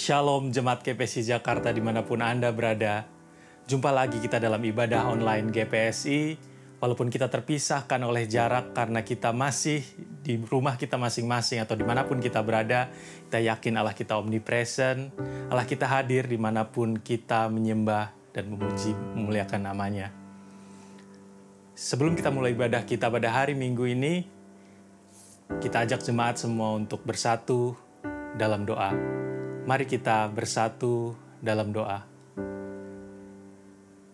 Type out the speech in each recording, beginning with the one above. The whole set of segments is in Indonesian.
Shalom Jemaat GPSI Jakarta dimanapun Anda berada. Jumpa lagi kita dalam ibadah online GPSI. Walaupun kita terpisahkan oleh jarak karena kita masih di rumah kita masing-masing atau dimanapun kita berada, kita yakin Allah kita omnipresent, Allah kita hadir dimanapun kita menyembah dan memuji, memuliakan namanya. Sebelum kita mulai ibadah kita pada hari Minggu ini, kita ajak jemaat semua untuk bersatu dalam doa. Mari kita bersatu dalam doa.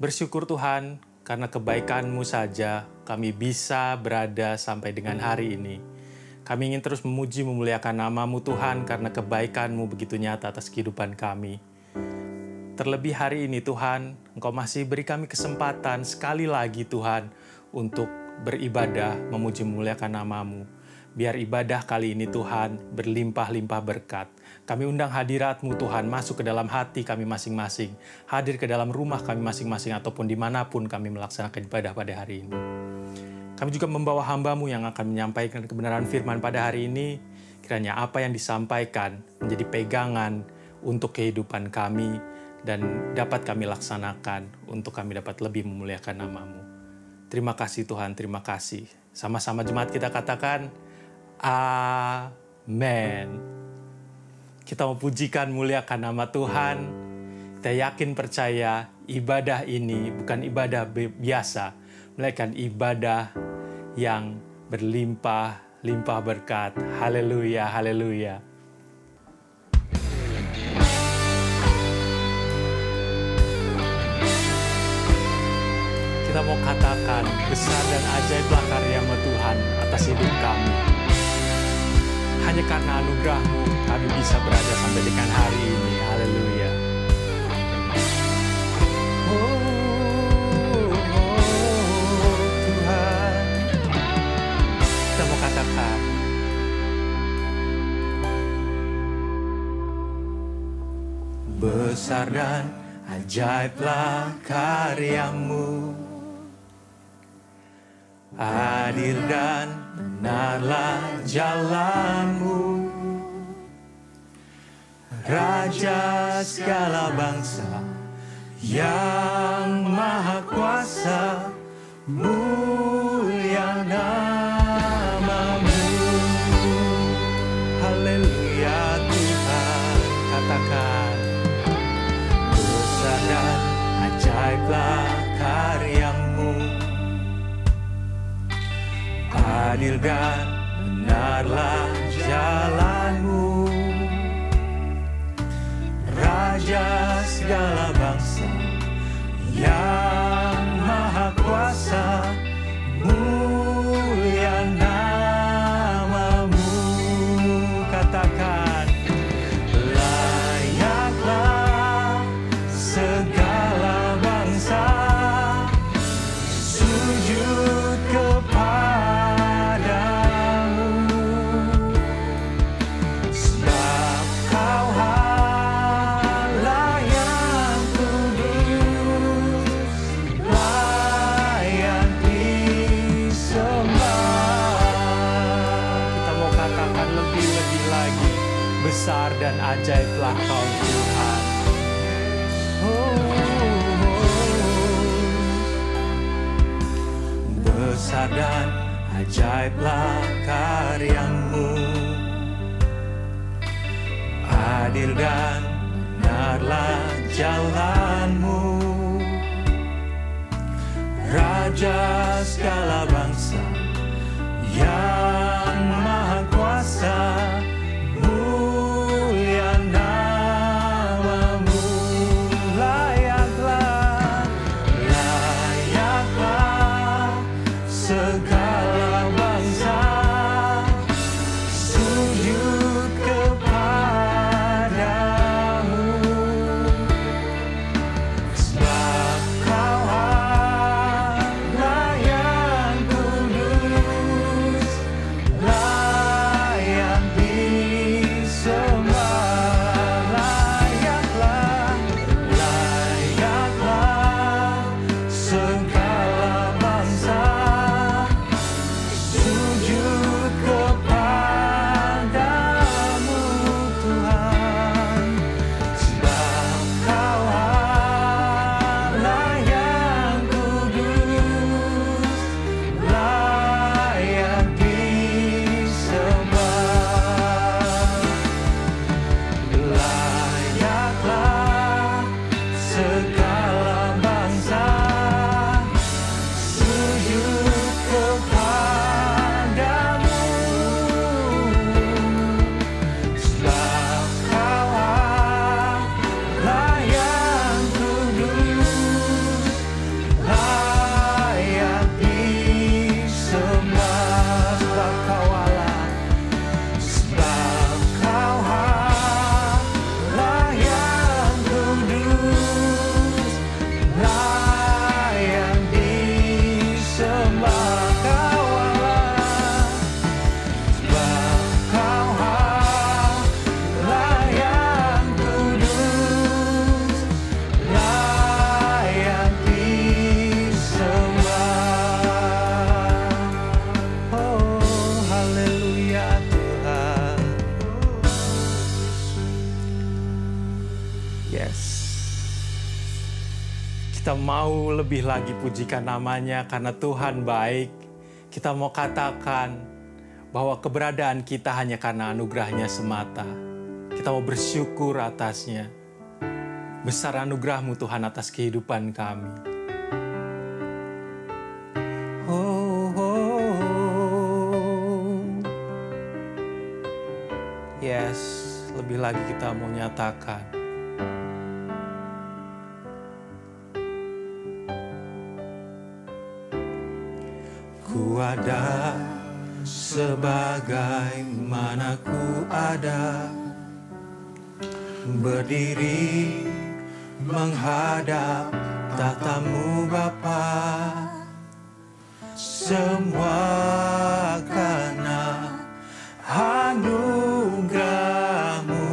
Bersyukur Tuhan, karena kebaikan-Mu saja kami bisa berada sampai dengan hari ini. Kami ingin terus memuji memuliakan nama-Mu Tuhan, karena kebaikan-Mu begitu nyata atas kehidupan kami. Terlebih hari ini Tuhan, Engkau masih beri kami kesempatan sekali lagi Tuhan, untuk beribadah memuji memuliakan nama-Mu. Biar ibadah kali ini Tuhan berlimpah-limpah berkat. Kami undang hadirat-Mu Tuhan masuk ke dalam hati kami masing-masing. Hadir ke dalam rumah kami masing-masing ataupun dimanapun kami melaksanakan ibadah pada hari ini. Kami juga membawa hamba-Mu yang akan menyampaikan kebenaran firman pada hari ini. Kiranya apa yang disampaikan menjadi pegangan untuk kehidupan kami dan dapat kami laksanakan untuk kami dapat lebih memuliakan nama-Mu. Terima kasih Tuhan, terima kasih. Sama-sama jemaat kita katakan, amin. Kita mau pujikan, muliakan nama Tuhan. Kita yakin percaya ibadah ini bukan ibadah biasa, melainkan ibadah yang berlimpah-limpah berkat. Haleluya, haleluya. Kita mau katakan besar dan ajaiblah karya-Mu Tuhan atas hidup kami. Hanya karena anugerah-Mu kami bisa berada sampai dengan hari ini. Haleluya. Tuhan. Kita mau katakan. Besar dan ajaiblah karya-Mu. Adil dan benarlah jalan-Mu. Raja segala bangsa yang maha kuasa, mulia nama-Mu. Haleluya Tuhan, katakan. Besar dan ajaiblah karya-Mu. Adil dan benarlah jalan-Mu. Raja segala bangsa yang maha kuasa, mulia nama-Mu. Katakan, layaklah segala bangsa sujud kepadamu, sebab Kau layak kudus, layak disembah. Kita mau katakan lebih-lebih lagi, besar dan ajaiblah Kau Tuhan. Besar dan ajaiblah karya-Mu. Adil dan benarlah jalan-Mu. Raja segala bangsa yang maha kuasa, mulia nama-Mu. Layaklah segala bangsa sujud kepadamu, sebab Kau layak kudus, layak mau lebih lagi pujikan namanya karena Tuhan baik. Kita mau katakan bahwa keberadaan kita hanya karena anugerahnya semata. Kita mau bersyukur atasnya. Besar anugerah-Mu Tuhan atas kehidupan kami. Oh, oh, oh. Yes, lebih lagi kita mau nyatakan. Ku ada sebagaimana ku ada, berdiri menghadap tatamu Bapa, semua karena anugerah-Mu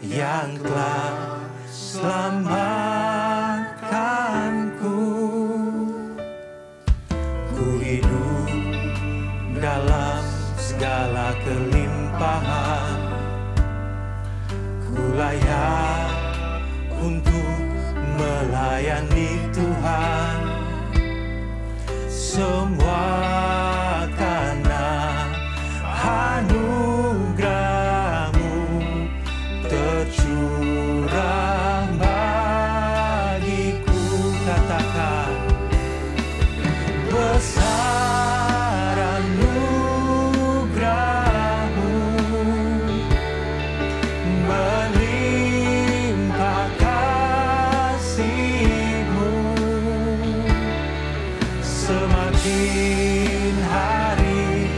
yang telah selamatkanku. Ku hidup dalam segala kelimpahan, ku layak untuk melayani Tuhan. Semua karena anugerah-Mu tercurah bagiku. Katakan, besar anugerah-Mu, melimpah kasih-Mu, semakin hari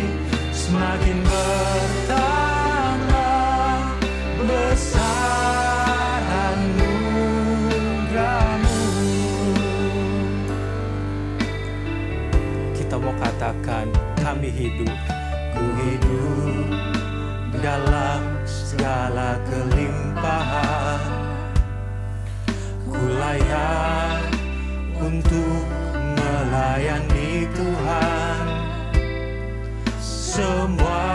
semakin bertambah, besar anugerah-Mu. Kita mau katakan, kami hidup, ku hidup dalam segala kelimpahan, ku layak untuk melayani Tuhan. Semua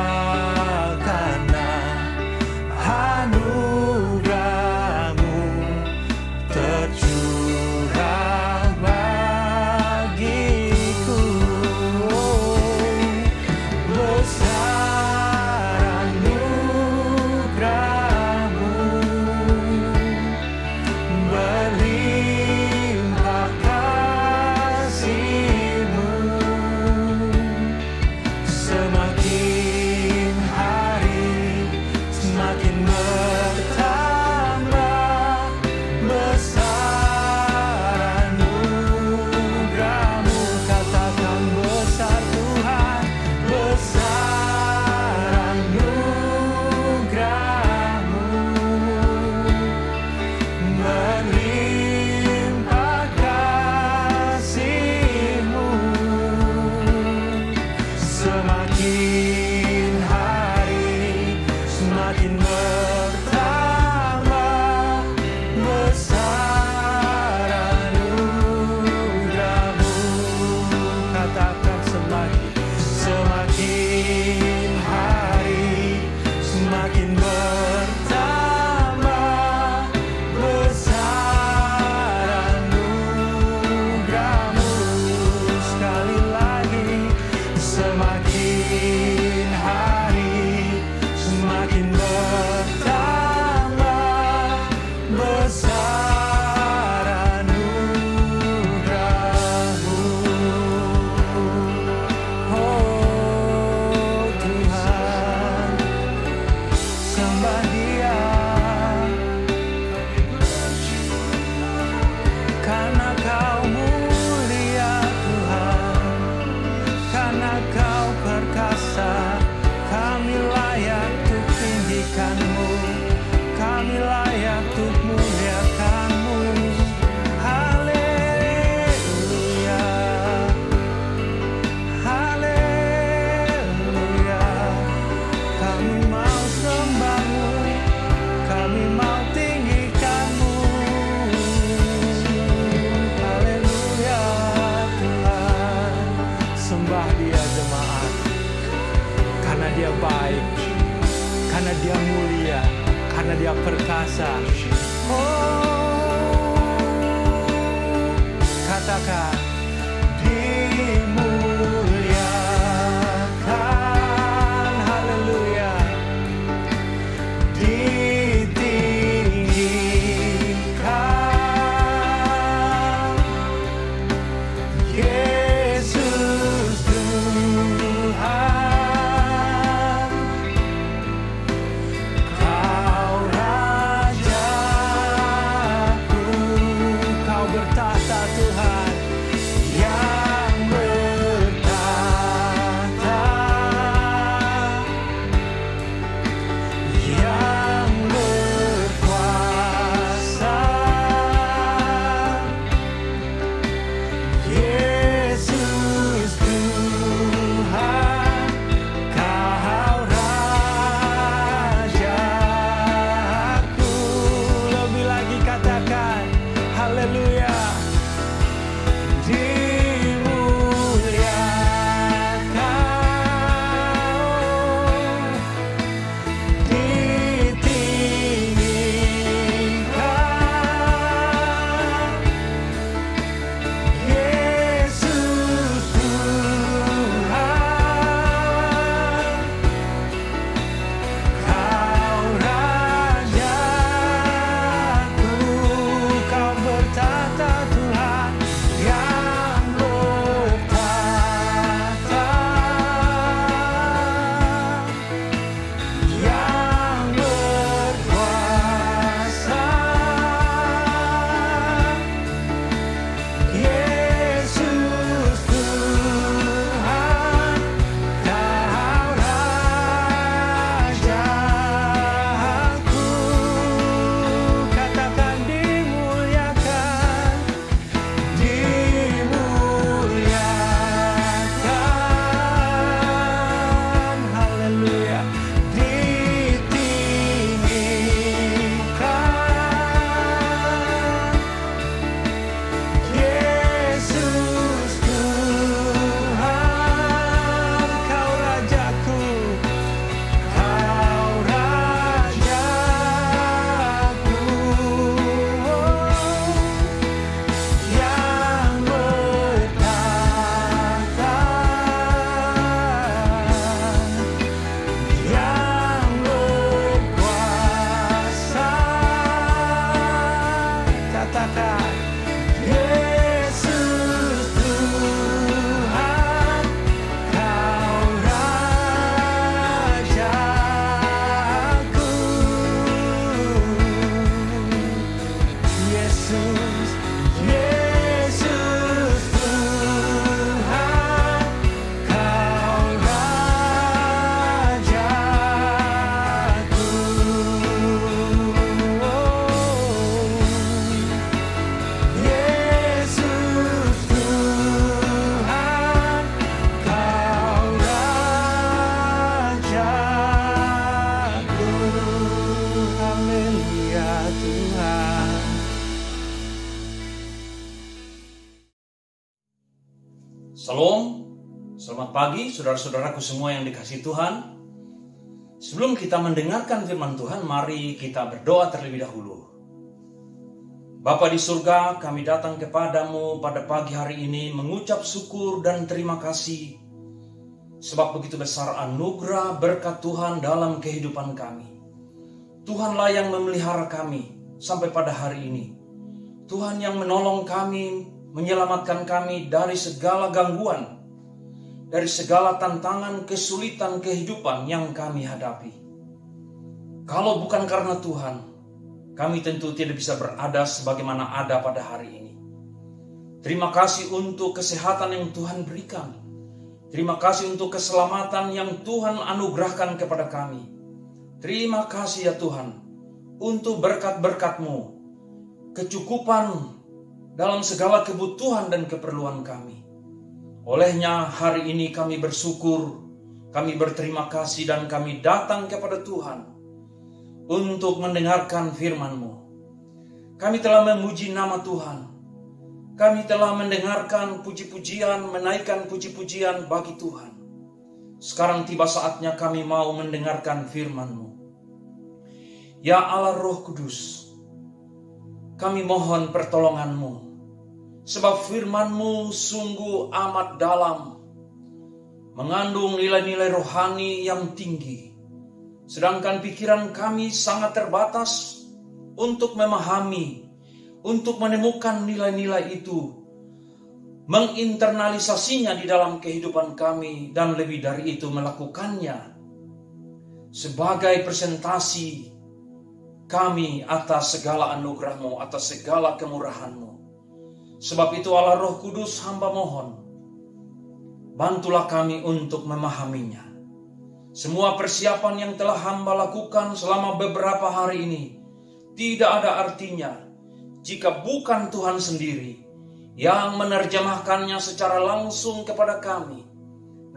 karena anugerah-Mu tercurah bagiku. Besar anugerah-Mu, berlimpah kasih-Mu, semakin hari semakin bertambah, besar anugerah-Mu. Katakan, besar Tuhan, besar anugerah-Mu, melimpah kasih-Mu, semakin hari semakin bertambah, besar anugerah-Mu. Katakan, semakin hari semakin bertambah, besar anugerah-Mu. Sekali lagi, semakin hari semakin bertambah, besar anugerah-Mu. Oh Tuhan, sembah Dia, karena Kau mulia Tuhan, karena Kau perkasa. Kami layak untuk tinggikan-Mu, kami layak untuk muliakan-Mu. Haleluya, haleluya. Kami mau sembah-Mu, kami mau tinggikan-Mu. Haleluya Tuhan, sembah Dia jemaat, karena Dia baik, karena Dia mulia, karena Dia perkasa. Oh, katakan dimuliakan, haleluya, ditinggikan, Yesus Tuhan, Kau Rajaku, Kau bertahta Tuhan, yang bertahta, yang berkuasa, Yesus Tuhan, Kau Rajaku. Lebih lagi katakan, haleluya, dimuliakan, ditinggikan, Yesus Tuhan, Kau Rajaku, Kau bertahta Tuhan, yang bertahta, yang berkuasa, Yesus Tuhan, Kau Rajaku. Katakan dimuliakan, dimuliakan, haleluya, ditinggikan, Yesus Tuhan, Kau Rajaku, Kau Rajaku, yang bertahta, yang berkuasa. Katakan, Yesus Tuhan, Kau Rajaku, Yesus, Yesus Tuhan, Kau Rajaku. Yesus Tuhan, Kau Rajaku. Haleluya Tuhan. Shalom, selamat pagi saudara-saudaraku semua yang dikasihi Tuhan. Sebelum kita mendengarkan firman Tuhan, mari kita berdoa terlebih dahulu. Bapa di surga, kami datang kepadamu pada pagi hari ini mengucap syukur dan terima kasih, sebab begitu besar anugerah berkat Tuhan dalam kehidupan kami. Tuhanlah yang memelihara kami sampai pada hari ini. Tuhan yang menolong kami, menyelamatkan kami dari segala gangguan, dari segala tantangan, kesulitan kehidupan yang kami hadapi. Kalau bukan karena Tuhan, kami tentu tidak bisa berada sebagaimana ada pada hari ini. Terima kasih untuk kesehatan yang Tuhan berikan. Terima kasih untuk keselamatan yang Tuhan anugerahkan kepada kami. Terima kasih ya Tuhan untuk berkat-berkat-Mu, kecukupan dalam segala kebutuhan dan keperluan kami. Olehnya hari ini kami bersyukur, kami berterima kasih dan kami datang kepada Tuhan untuk mendengarkan firman-Mu. Kami telah memuji nama Tuhan. Kami telah mendengarkan puji-pujian, menaikkan puji-pujian bagi Tuhan. Sekarang tiba saatnya kami mau mendengarkan firman-Mu. Ya Allah Roh Kudus, kami mohon pertolongan-Mu. Sebab firman-Mu sungguh amat dalam, mengandung nilai-nilai rohani yang tinggi. Sedangkan pikiran kami sangat terbatas untuk memahami, untuk menemukan nilai-nilai itu, menginternalisasinya di dalam kehidupan kami, dan lebih dari itu melakukannya sebagai presentasi kami atas segala anugerah-Mu, atas segala kemurahan-Mu. Sebab itu Allah Roh Kudus, hamba mohon, bantulah kami untuk memahaminya. Semua persiapan yang telah hamba lakukan selama beberapa hari ini tidak ada artinya jika bukan Tuhan sendiri yang menerjemahkannya secara langsung kepada kami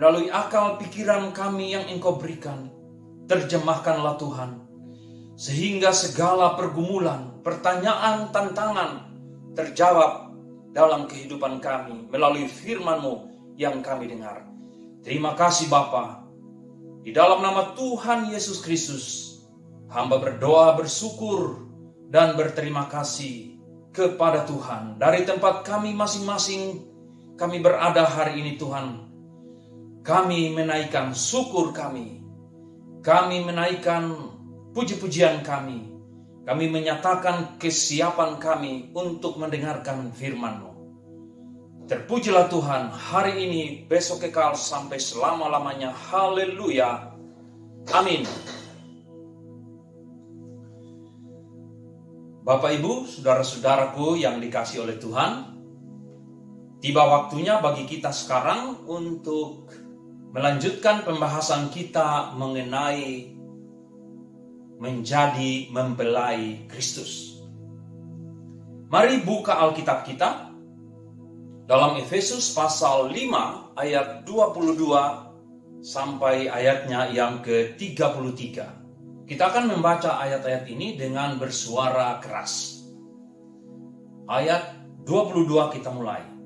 melalui akal pikiran kami yang Engkau berikan. Terjemahkanlah Tuhan, sehingga segala pergumulan, pertanyaan, tantangan terjawab dalam kehidupan kami melalui firman-Mu yang kami dengar. Terima kasih Bapa. Di dalam nama Tuhan Yesus Kristus, hamba berdoa, bersyukur, dan berterima kasih kepada Tuhan. Dari tempat kami masing-masing kami berada hari ini Tuhan, kami menaikkan syukur kami menaikkan puji-pujian kami menyatakan kesiapan kami untuk mendengarkan firman-Mu. Terpujilah Tuhan hari ini, besok kekal sampai selama-lamanya. Haleluya. Amin. Bapak Ibu, saudara-saudaraku yang dikasihi oleh Tuhan, tiba waktunya bagi kita sekarang untuk melanjutkan pembahasan kita mengenai menjadi membelai Kristus. Mari buka Alkitab kita dalam Efesus pasal 5 ayat 22 sampai ayatnya yang ke-33. Kita akan membaca ayat-ayat ini dengan bersuara keras. Ayat 22 kita mulai.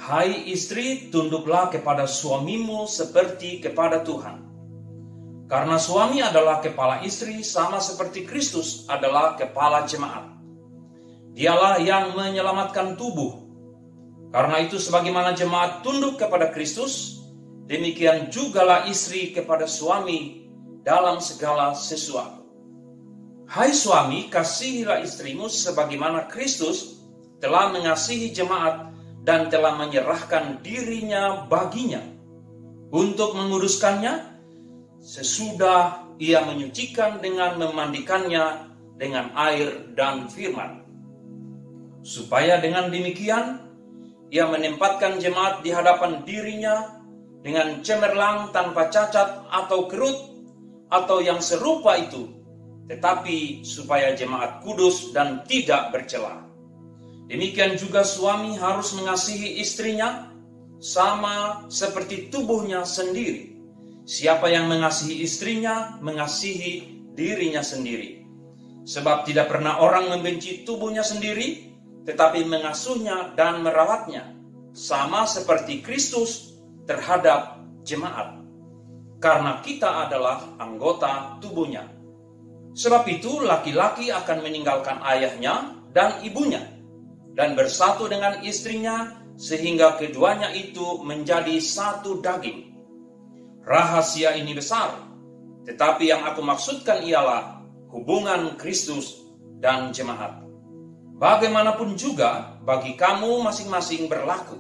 Hai istri, tunduklah kepada suamimu seperti kepada Tuhan. Karena suami adalah kepala istri, sama seperti Kristus adalah kepala jemaat. Dialah yang menyelamatkan tubuh. Karena itu sebagaimana jemaat tunduk kepada Kristus, demikian jugalah istri kepada suami dalam segala sesuatu. Hai suami, kasihilah istrimu sebagaimana Kristus telah mengasihi jemaat dan telah menyerahkan dirinya baginya untuk menguduskannya, sesudah ia menyucikan dengan memandikannya dengan air dan firman. Supaya dengan demikian ia menempatkan jemaat di hadapan dirinya dengan cemerlang, tanpa cacat atau kerut atau yang serupa itu, tetapi supaya jemaat kudus dan tidak bercela. Demikian juga suami harus mengasihi istrinya sama seperti tubuhnya sendiri. Siapa yang mengasihi istrinya, mengasihi dirinya sendiri. Sebab tidak pernah orang membenci tubuhnya sendiri, tetapi mengasuhnya dan merawatnya, sama seperti Kristus terhadap jemaat. Karena kita adalah anggota tubuhnya. Sebab itu laki-laki akan meninggalkan ayahnya dan ibunya, dan bersatu dengan istrinya, sehingga keduanya itu menjadi satu daging. Rahasia ini besar, tetapi yang aku maksudkan ialah hubungan Kristus dan jemaat. Bagaimanapun juga bagi kamu masing-masing berlaku.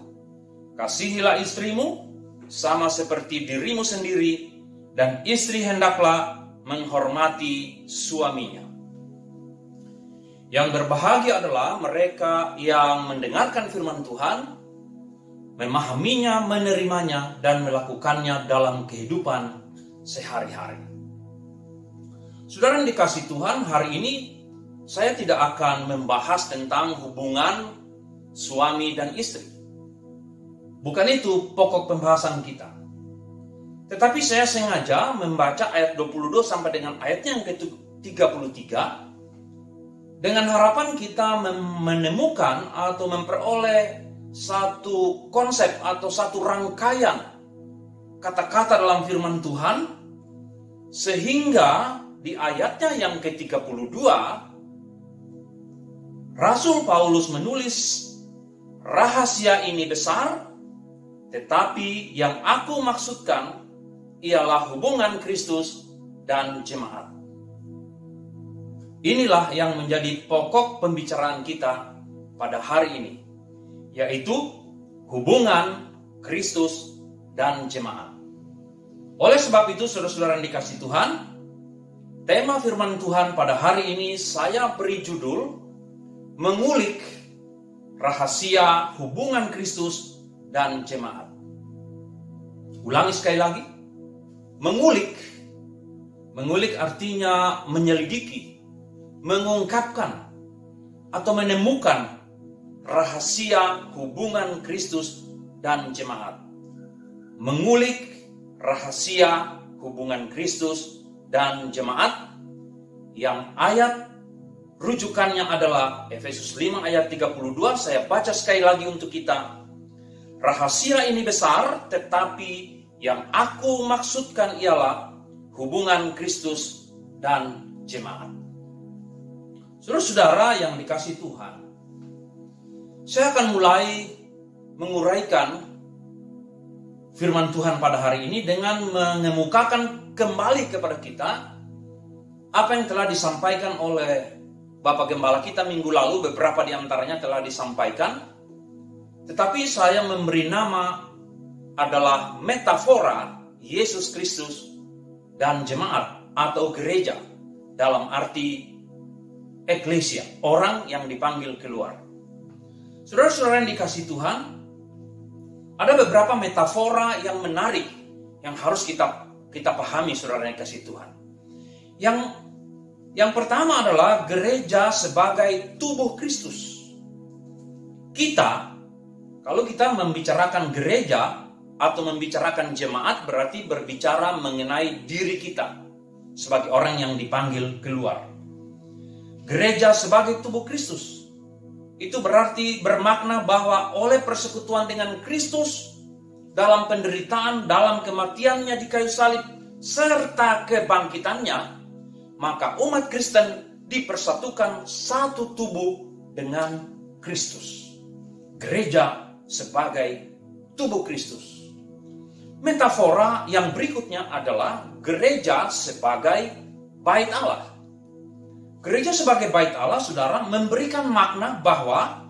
Kasihilah istrimu sama seperti dirimu sendiri, dan istri hendaklah menghormati suaminya. Yang berbahagia adalah mereka yang mendengarkan firman Tuhan, memahaminya, menerimanya, dan melakukannya dalam kehidupan sehari-hari. Saudara yang dikasihi Tuhan, hari ini saya tidak akan membahas tentang hubungan suami dan istri. Bukan itu pokok pembahasan kita. Tetapi saya sengaja membaca ayat 22 sampai dengan ayatnya yang ke-33 dengan harapan kita menemukan atau memperoleh satu konsep atau satu rangkaian kata-kata dalam firman Tuhan, sehingga di ayatnya yang ke-32 Rasul Paulus menulis rahasia ini besar, tetapi yang aku maksudkan ialah hubungan Kristus dan jemaat. Inilah yang menjadi pokok pembicaraan kita pada hari ini, yaitu hubungan Kristus dan jemaat. Oleh sebab itu, saudara-saudara yang dikasihi Tuhan, tema firman Tuhan pada hari ini saya beri judul mengulik rahasia hubungan Kristus dan jemaat. Ulangi sekali lagi, mengulik. Mengulik artinya menyelidiki, mengungkapkan, atau menemukan rahasia hubungan Kristus dan jemaat. Mengulik rahasia hubungan Kristus dan jemaat, yang ayat rujukannya adalah Efesus 5 ayat 32. Saya baca sekali lagi untuk kita. Rahasia ini besar, tetapi yang aku maksudkan ialah hubungan Kristus dan jemaat. Saudara-saudara yang dikasihi Tuhan, saya akan mulai menguraikan firman Tuhan pada hari ini dengan mengemukakan kembali kepada kita apa yang telah disampaikan oleh Bapak Gembala kita minggu lalu. Beberapa di antaranya telah disampaikan, tetapi saya memberi nama adalah metafora Yesus Kristus dan jemaat atau gereja, dalam arti eklesia, orang yang dipanggil keluar. Saudara-saudara yang dikasihi Tuhan, ada beberapa metafora yang menarik yang harus kita pahami, saudara yang dikasihi Tuhan. Yang pertama adalah gereja sebagai tubuh Kristus. Kalau kita membicarakan gereja atau membicarakan jemaat, berarti berbicara mengenai diri kita sebagai orang yang dipanggil keluar. Gereja sebagai tubuh Kristus, itu berarti bermakna bahwa oleh persekutuan dengan Kristus dalam penderitaan, dalam kematiannya di kayu salib, serta kebangkitannya, maka umat Kristen dipersatukan satu tubuh dengan Kristus. Gereja sebagai tubuh Kristus. Metafora yang berikutnya adalah gereja sebagai bait Allah. Gereja sebagai bait Allah, saudara, memberikan makna bahwa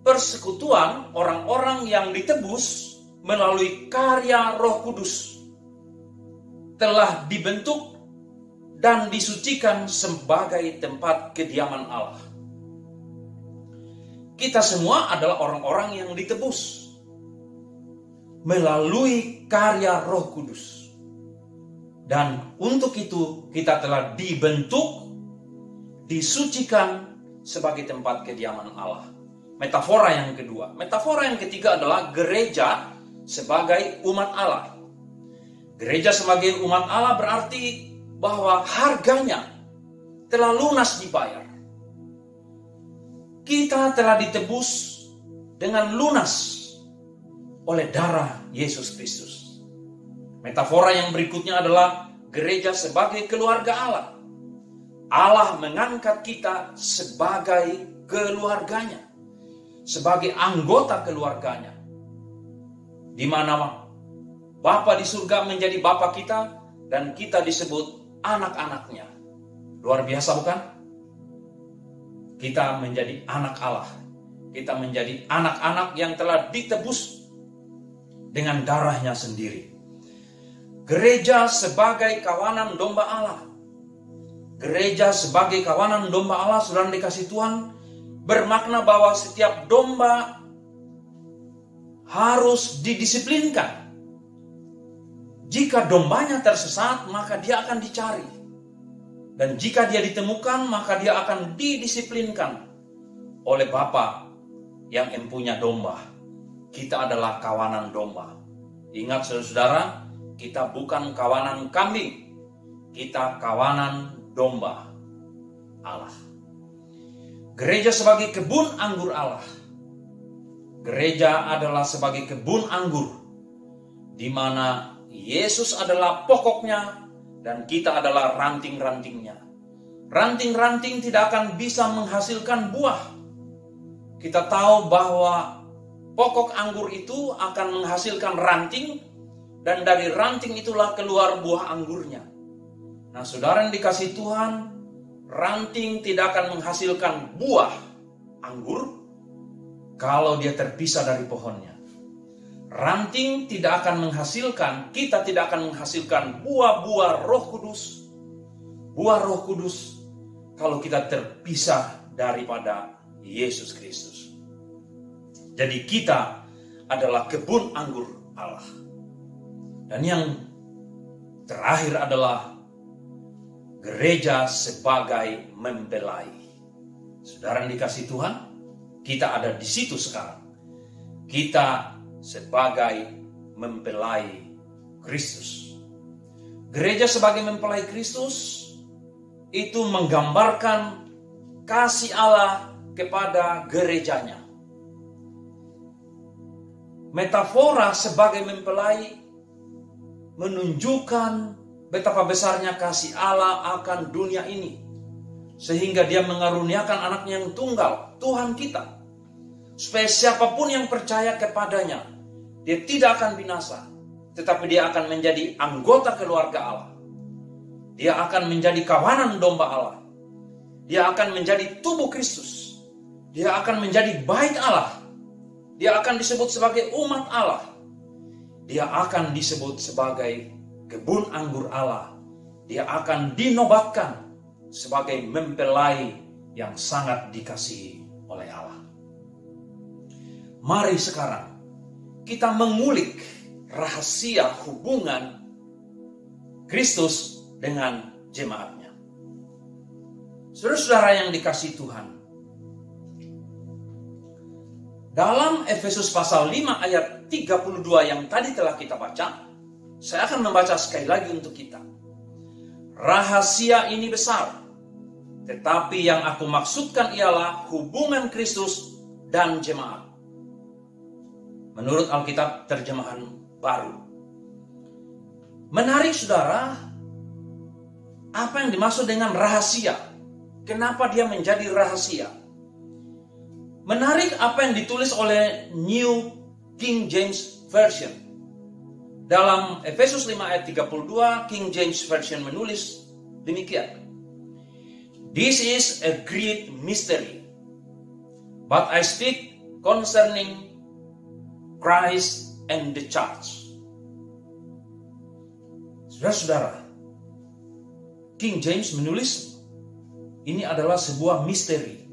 persekutuan orang-orang yang ditebus melalui karya Roh Kudus telah dibentuk dan disucikan sebagai tempat kediaman Allah. Kita semua adalah orang-orang yang ditebus melalui karya Roh Kudus. Dan untuk itu kita telah dibentuk, disucikan sebagai tempat kediaman Allah. Metafora yang kedua. Metafora yang ketiga adalah gereja sebagai umat Allah. Gereja sebagai umat Allah berarti bahwa harganya telah lunas dibayar. Kita telah ditebus dengan lunas oleh darah Yesus Kristus. Metafora yang berikutnya adalah gereja sebagai keluarga Allah. Allah mengangkat kita sebagai keluarganya, sebagai anggota keluarganya, di mana Bapa di surga menjadi Bapa kita dan kita disebut anak-anaknya. Luar biasa bukan? Kita menjadi anak Allah. Kita menjadi anak-anak yang telah ditebus dengan darahnya sendiri. Gereja sebagai kawanan domba Allah. Gereja sebagai kawanan domba Allah, saudara dikasih Tuhan, bermakna bahwa setiap domba harus didisiplinkan. Jika dombanya tersesat, maka dia akan dicari. Dan jika dia ditemukan, maka dia akan didisiplinkan oleh Bapa yang empunya domba. Kita adalah kawanan domba. Ingat saudara-saudara, kita bukan kawanan kambing. Kita kawanan domba Allah. Gereja sebagai kebun anggur Allah. Gereja adalah sebagai kebun anggur, di mana Yesus adalah pokoknya dan kita adalah ranting-rantingnya. Ranting-ranting tidak akan bisa menghasilkan buah kita tahu bahwa pokok anggur itu akan menghasilkan ranting, dan dari ranting itulah keluar buah anggurnya. Nah, saudara yang dikasihi Tuhan, ranting tidak akan menghasilkan buah anggur kalau dia terpisah dari pohonnya. Ranting tidak akan menghasilkan, kita tidak akan menghasilkan buah-buah Roh Kudus, buah Roh Kudus, kalau kita terpisah daripada Yesus Kristus. Jadi kita adalah kebun anggur Allah. Dan yang terakhir adalah gereja sebagai mempelai. Saudara yang dikasihi Tuhan, kita ada di situ sekarang. Kita sebagai mempelai Kristus. Gereja sebagai mempelai Kristus itu menggambarkan kasih Allah kepada gerejanya. Metafora sebagai mempelai menunjukkan betapa besarnya kasih Allah akan dunia ini, sehingga dia mengaruniakan anaknya yang tunggal, Tuhan kita, supaya siapapun yang percaya kepadanya, dia tidak akan binasa, tetapi dia akan menjadi anggota keluarga Allah. Dia akan menjadi kawanan domba Allah. Dia akan menjadi tubuh Kristus. Dia akan menjadi bait Allah. Dia akan disebut sebagai umat Allah. Dia akan disebut sebagai kebun anggur Allah. Dia akan dinobatkan sebagai mempelai yang sangat dikasihi oleh Allah. Mari sekarang kita mengulik rahasia hubungan Kristus dengan jemaatnya. Saudara-saudara yang dikasihi Tuhan, dalam Efesus pasal 5 ayat 32 yang tadi telah kita baca, saya akan membaca sekali lagi untuk kita. Rahasia ini besar, tetapi yang aku maksudkan ialah hubungan Kristus dan jemaat. Menurut Alkitab terjemahan baru. Menarik saudara, apa yang dimaksud dengan rahasia? Kenapa dia menjadi rahasia? Menarik apa yang ditulis oleh New King James Version. Dalam Efesus 5 ayat 32, King James Version menulis demikian. This is a great mystery, but I speak concerning Christ and the church. Saudara-saudara, King James menulis ini adalah sebuah misteri.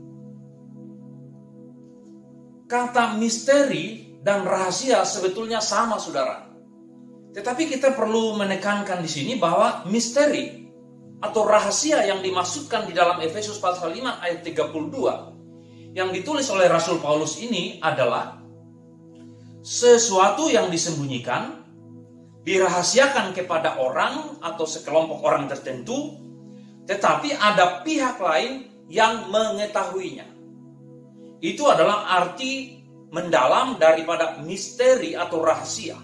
Kata misteri dan rahasia sebetulnya sama, saudara. Tetapi kita perlu menekankan di sini bahwa misteri atau rahasia yang dimaksudkan di dalam Efesus pasal 5 ayat 32 yang ditulis oleh Rasul Paulus ini adalah sesuatu yang disembunyikan, dirahasiakan kepada orang atau sekelompok orang tertentu, tetapi ada pihak lain yang mengetahuinya. Itu adalah arti mendalam daripada misteri atau rahasia.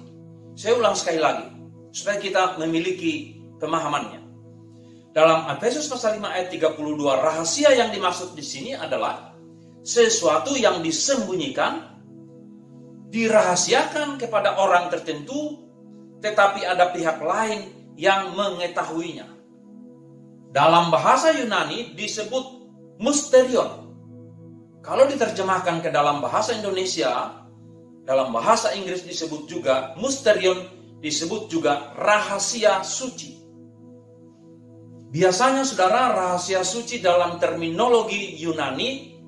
Saya ulang sekali lagi, supaya kita memiliki pemahamannya. Dalam Efesus pasal 5 ayat 32, rahasia yang dimaksud di sini adalah sesuatu yang disembunyikan, dirahasiakan kepada orang tertentu, tetapi ada pihak lain yang mengetahuinya. Dalam bahasa Yunani disebut mysterion. Kalau diterjemahkan ke dalam bahasa Indonesia, dalam bahasa Inggris disebut juga mysterion, disebut juga rahasia suci. Biasanya saudara, rahasia suci dalam terminologi Yunani,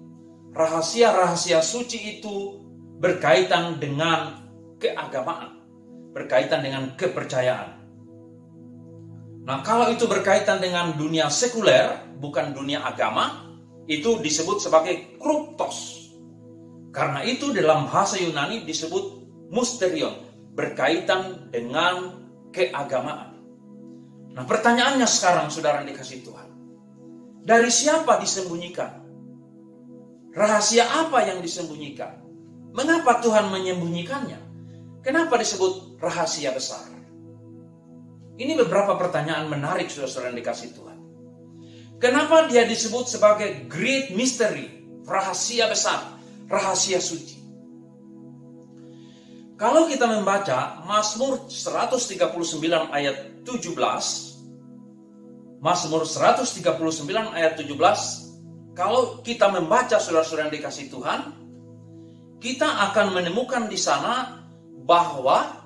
rahasia-rahasia suci itu berkaitan dengan keagamaan, berkaitan dengan kepercayaan. Nah, kalau itu berkaitan dengan dunia sekuler, bukan dunia agama, itu disebut sebagai kruptos. Karena itu dalam bahasa Yunani disebut mysterion, berkaitan dengan keagamaan. Nah, pertanyaannya sekarang, saudara yang dikasihi Tuhan, dari siapa disembunyikan? Rahasia apa yang disembunyikan? Mengapa Tuhan menyembunyikannya? Kenapa disebut rahasia besar? Ini beberapa pertanyaan menarik, saudara-saudara yang dikasihi Tuhan. Kenapa dia disebut sebagai great mystery, rahasia besar? rahasia suci. Kalau kita membaca Mazmur 139 ayat 17, Mazmur 139 ayat 17, kalau kita membaca saudara-saudara yang dikasihi Tuhan, kita akan menemukan di sana bahwa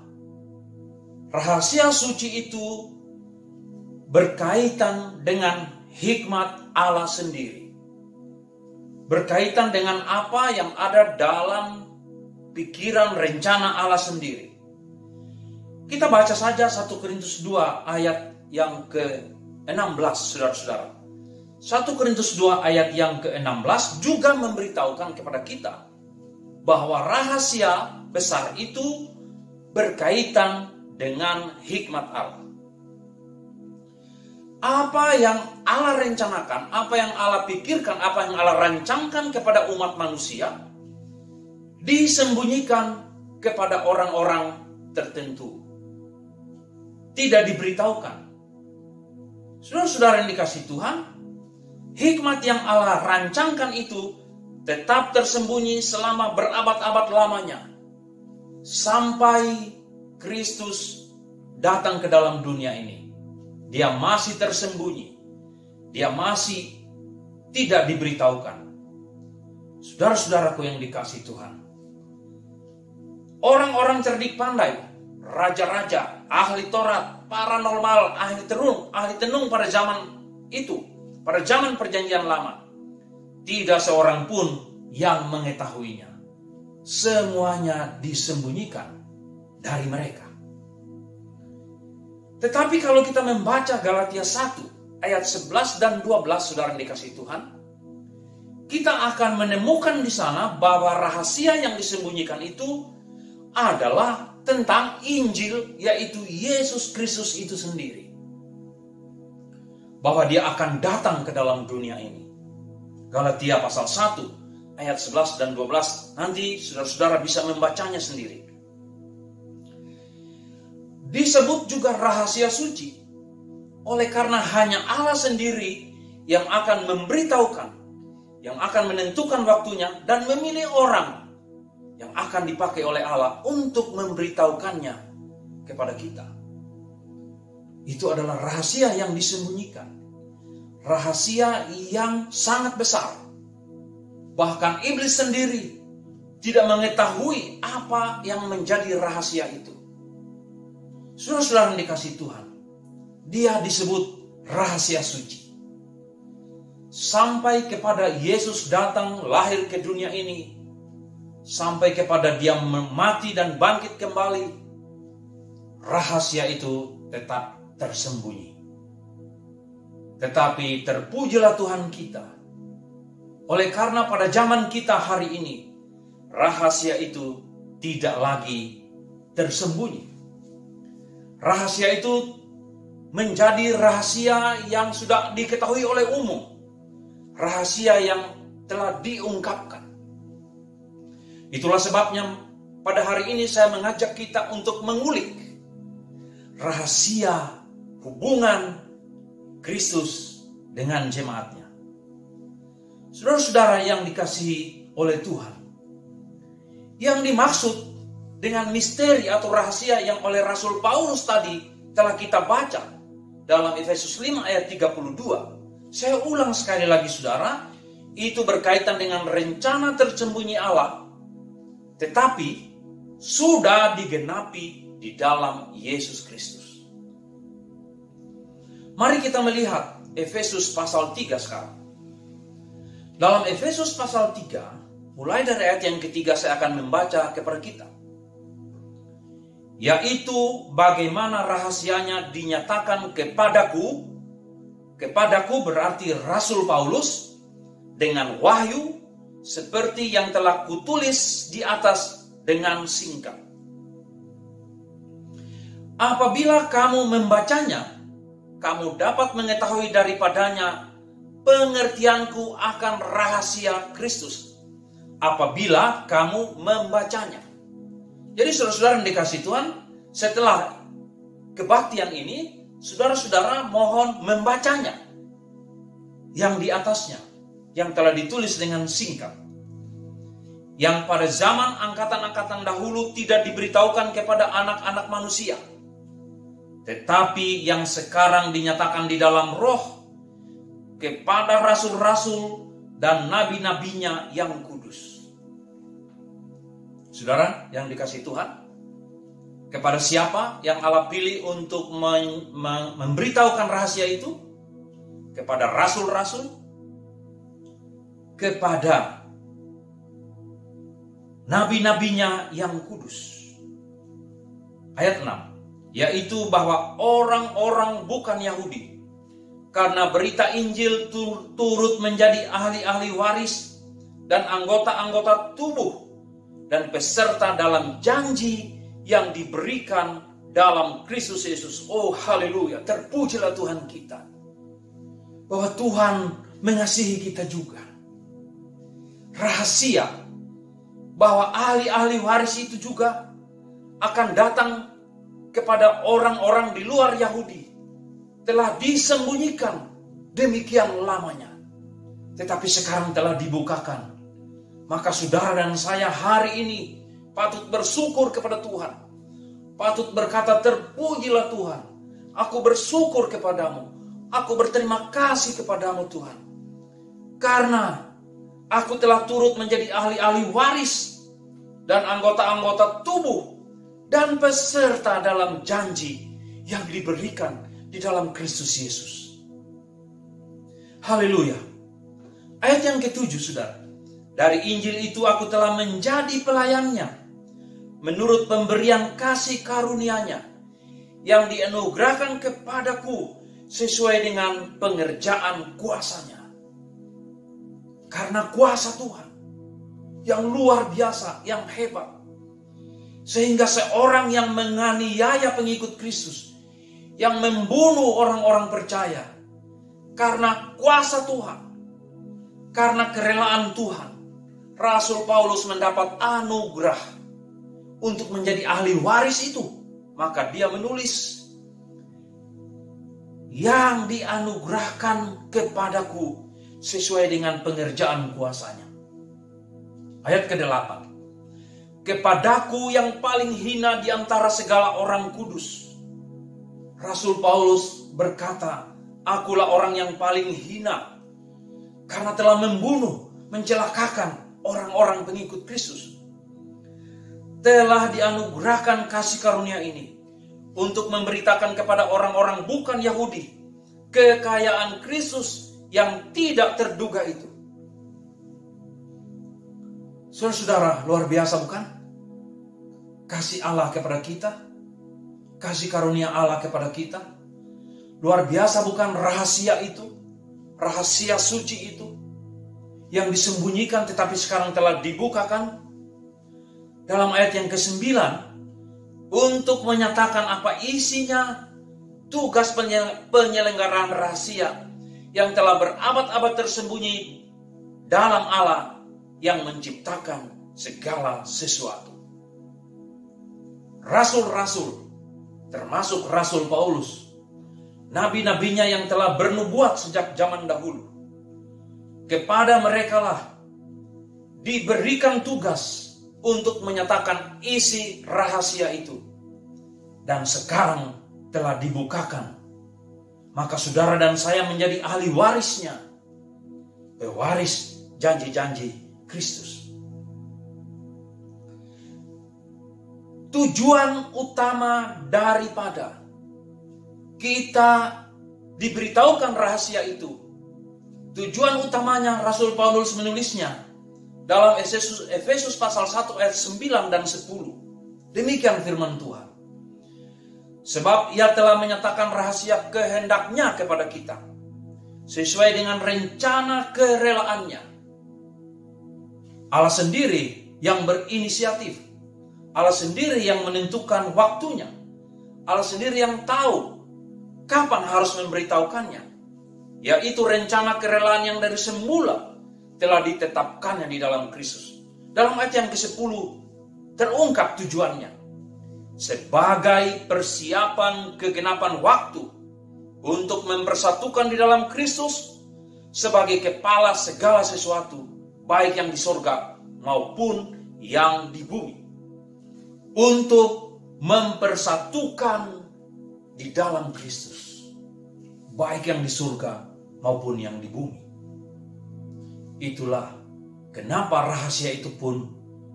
rahasia suci itu berkaitan dengan hikmat Allah sendiri. Berkaitan dengan apa yang ada dalam pikiran rencana Allah sendiri. Kita baca saja 1 Korintus 2 ayat yang ke-16, saudara-saudara. 1 Korintus 2 ayat yang ke-16 juga memberitahukan kepada kita bahwa rahasia besar itu berkaitan dengan hikmat Allah. Apa yang Allah rencanakan, apa yang Allah pikirkan, apa yang Allah rancangkan kepada umat manusia, disembunyikan kepada orang-orang tertentu. Tidak diberitahukan. Saudara-saudara yang dikasihi Tuhan, hikmat yang Allah rancangkan itu tetap tersembunyi selama berabad-abad lamanya. Sampai Kristus datang ke dalam dunia ini. Dia masih tersembunyi. Dia masih tidak diberitahukan. Saudara-saudaraku yang dikasihi Tuhan. Orang-orang cerdik pandai, raja-raja, ahli Taurat, paranormal, ahli tenung pada zaman itu, pada zaman perjanjian lama. Tidak seorang pun yang mengetahuinya. Semuanya disembunyikan dari mereka. Tetapi kalau kita membaca Galatia 1 ayat 11 dan 12, saudara yang dikasihi Tuhan, kita akan menemukan di sana bahwa rahasia yang disembunyikan itu adalah tentang Injil, yaitu Yesus Kristus itu sendiri. Bahwa dia akan datang ke dalam dunia ini. Galatia pasal 1 ayat 11 dan 12, nanti saudara-saudara bisa membacanya sendiri. Disebut juga rahasia suci oleh karena hanya Allah sendiri yang akan memberitahukan, yang akan menentukan waktunya dan memilih orang yang akan dipakai oleh Allah untuk memberitahukannya kepada kita. Itu adalah rahasia yang disembunyikan, rahasia yang sangat besar. Bahkan iblis sendiri tidak mengetahui apa yang menjadi rahasia itu. Saudara-saudara yang dikasihi Tuhan, dia disebut rahasia suci. Sampai kepada Yesus datang lahir ke dunia ini, sampai kepada dia mati dan bangkit kembali, rahasia itu tetap tersembunyi. Tetapi terpujilah Tuhan kita, oleh karena pada zaman kita hari ini, rahasia itu tidak lagi tersembunyi. Rahasia itu menjadi rahasia yang sudah diketahui oleh umum. Rahasia yang telah diungkapkan. Itulah sebabnya pada hari ini saya mengajak kita untuk mengulik rahasia hubungan Kristus dengan jemaatnya. Saudara-saudara yang dikasihi oleh Tuhan, yang dimaksud dengan misteri atau rahasia yang oleh Rasul Paulus tadi telah kita baca dalam Efesus 5 ayat 32. Saya ulang sekali lagi saudara, itu berkaitan dengan rencana tersembunyi Allah, tetapi sudah digenapi di dalam Yesus Kristus. Mari kita melihat Efesus pasal 3 sekarang. Dalam Efesus pasal 3, mulai dari ayat yang ketiga saya akan membaca kepada kita. Yaitu bagaimana rahasianya dinyatakan kepadaku berarti Rasul Paulus, dengan wahyu seperti yang telah kutulis di atas dengan singkat. Apabila kamu membacanya, kamu dapat mengetahui daripadanya pengertianku akan rahasia Kristus. Apabila kamu membacanya. Jadi saudara-saudara yang dikasihi Tuhan, setelah kebaktian ini, saudara-saudara mohon membacanya. Yang di atasnya, yang telah ditulis dengan singkat. yang pada zaman angkatan-angkatan dahulu tidak diberitahukan kepada anak-anak manusia, tetapi yang sekarang dinyatakan di dalam roh kepada rasul-rasul dan nabi-nabinya yang kudus. Saudara yang dikasihi Tuhan, kepada siapa yang Allah pilih untuk memberitahukan rahasia itu? Kepada rasul-rasul, kepada nabi-nabinya yang kudus. Ayat 6, yaitu bahwa orang-orang bukan Yahudi, karena berita Injil turut menjadi ahli-ahli waris dan anggota-anggota tubuh dan peserta dalam janji yang diberikan dalam Kristus Yesus. Oh haleluya, terpujilah Tuhan kita, bahwa Tuhan mengasihi kita juga. Rahasia bahwa ahli-ahli waris itu juga akan datang kepada orang-orang di luar Yahudi telah disembunyikan demikian lamanya, tetapi sekarang telah dibukakan. Maka saudara dan saya hari ini patut bersyukur kepada Tuhan, patut berkata terpujilah Tuhan, aku bersyukur kepadamu, aku berterima kasih kepadamu Tuhan, karena aku telah turut menjadi ahli-ahli waris dan anggota-anggota tubuh dan peserta dalam janji yang diberikan di dalam Kristus Yesus. Haleluya. Ayat yang ke-7 saudara. Dari Injil itu aku telah menjadi pelayannya menurut pemberian kasih karunia-Nya yang dianugerahkan kepadaku sesuai dengan pengerjaan kuasa-Nya. Karena kuasa Tuhan yang luar biasa, yang hebat, sehingga seorang yang menganiaya pengikut Kristus, yang membunuh orang-orang percaya, karena kuasa Tuhan, karena kerelaan Tuhan, Rasul Paulus mendapat anugerah untuk menjadi ahli waris itu. Maka dia menulis, yang dianugerahkan kepadaku sesuai dengan pengerjaan kuasa-Nya. Ayat ke-8, kepadaku yang paling hina di antara segala orang kudus. Rasul Paulus berkata, akulah orang yang paling hina karena telah membunuh, mencelakakan orang-orang pengikut Kristus. Telah dianugerahkan kasih karunia ini untuk memberitakan kepada orang-orang bukan Yahudi kekayaan Kristus yang tidak terduga itu. Saudara-saudara, luar biasa bukan? Kasih Allah kepada kita, kasih karunia Allah kepada kita. Luar biasa bukan rahasia itu, rahasia suci itu, yang disembunyikan tetapi sekarang telah dibukakan. Dalam ayat yang ke-9, untuk menyatakan apa isinya tugas penyelenggaraan rahasia yang telah berabad-abad tersembunyi dalam Allah yang menciptakan segala sesuatu. Rasul-rasul, termasuk Rasul Paulus, nabi-nabinya yang telah bernubuat sejak zaman dahulu, kepada merekalah diberikan tugas untuk menyatakan isi rahasia itu. Dan sekarang telah dibukakan. Maka saudara dan saya menjadi ahli warisnya, pewaris janji-janji Kristus. Tujuan utama daripada kita diberitahukan rahasia itu, tujuan utamanya Rasul Paulus menulisnya dalam Efesus pasal 1 ayat 9 dan 10. Demikian firman Tuhan. Sebab ia telah menyatakan rahasia kehendaknya kepada kita, sesuai dengan rencana kerelaannya. Allah sendiri yang berinisiatif. Allah sendiri yang menentukan waktunya. Allah sendiri yang tahu kapan harus memberitahukannya. Yaitu rencana kerelaan yang dari semula telah ditetapkannya di dalam Kristus. Dalam ayat yang ke-10 terungkap tujuannya. Sebagai persiapan kegenapan waktu untuk mempersatukan di dalam Kristus sebagai kepala segala sesuatu, baik yang di sorga maupun yang di bumi, untuk mempersatukan di dalam Kristus, baik yang di surga maupun yang di bumi. Itulah kenapa rahasia itu pun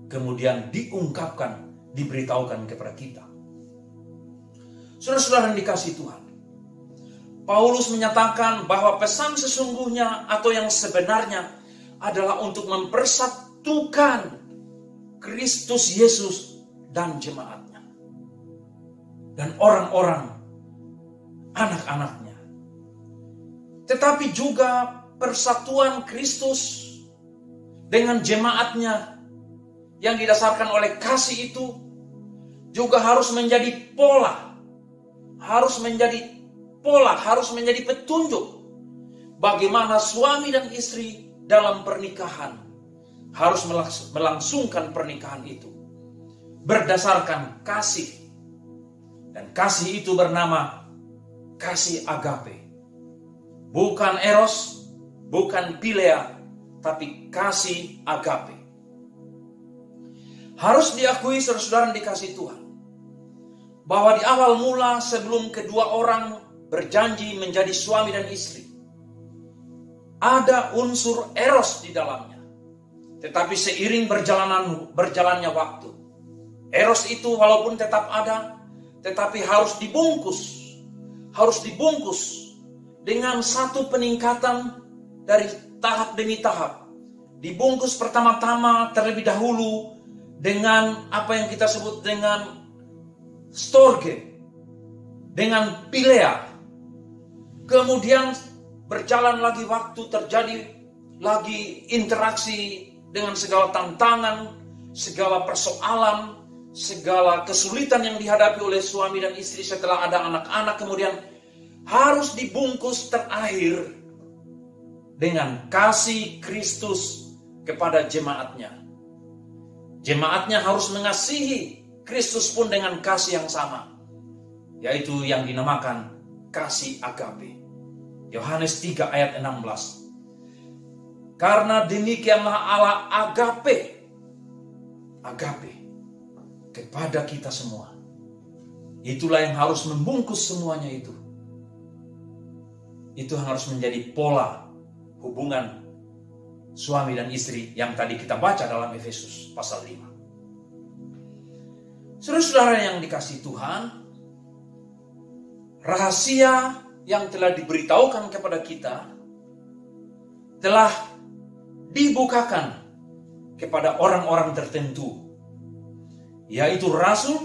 kemudian diungkapkan, diberitahukan kepada kita. Saudara-saudara yang dikasihi Tuhan, Paulus menyatakan bahwa pesan sesungguhnya atau yang sebenarnya adalah untuk mempersatukan Kristus Yesus dan jemaatnya, dan orang-orang, anak-anaknya. Tetapi juga persatuan Kristus dengan jemaatnya yang didasarkan oleh kasih itu juga harus menjadi pola, harus menjadi petunjuk bagaimana suami dan istri dalam pernikahan harus melangsungkan pernikahan itu berdasarkan kasih. Dan kasih itu bernama kasih agape. Bukan eros, bukan pilea, tapi kasih agape. Harus diakui saudara-saudara yang dikasihi Tuhan, bahwa di awal mula sebelum kedua orang berjanji menjadi suami dan istri, ada unsur eros di dalamnya. Tetapi seiring berjalannya waktu, eros itu walaupun tetap ada, tetapi harus dibungkus dengan satu peningkatan dari tahap demi tahap. Dibungkus pertama-tama terlebih dahulu dengan apa yang kita sebut dengan storge, dengan pilea. Kemudian berjalan lagi waktu, terjadi lagi interaksi dengan segala tantangan, segala persoalan, segala kesulitan yang dihadapi oleh suami dan istri setelah ada anak-anak. Kemudian harus dibungkus terakhir dengan kasih Kristus kepada jemaatnya. Jemaatnya harus mengasihi Kristus pun dengan kasih yang sama, yaitu yang dinamakan kasih agape. Yohanes 3 ayat 16. Karena demikianlah Allah agape kepada kita semua. Itulah yang harus membungkus semuanya itu. Itu harus menjadi pola hubungan suami dan istri yang tadi kita baca dalam Efesus pasal 5. Saudara-saudara yang dikasihi Tuhan, rahasia yang telah diberitahukan kepada kita telah dibukakan kepada orang-orang tertentu, yaitu rasul,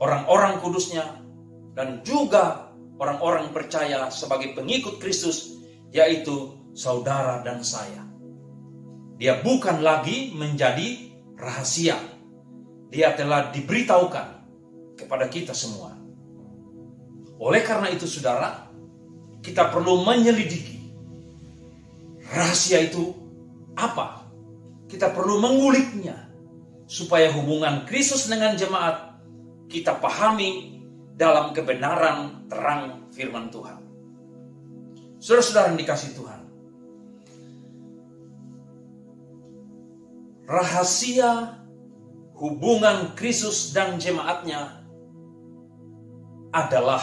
orang-orang kudusnya, dan juga orang-orang percaya sebagai pengikut Kristus, yaitu saudara dan saya. Dia bukan lagi menjadi rahasia. Dia telah diberitahukan kepada kita semua. Oleh karena itu saudara, kita perlu menyelidiki rahasia itu apa. Kita perlu menguliknya supaya hubungan Kristus dengan jemaat kita pahami dalam kebenaran terang firman Tuhan. Saudara-saudara yang dikasihi Tuhan, rahasia hubungan Kristus dan jemaatnya adalah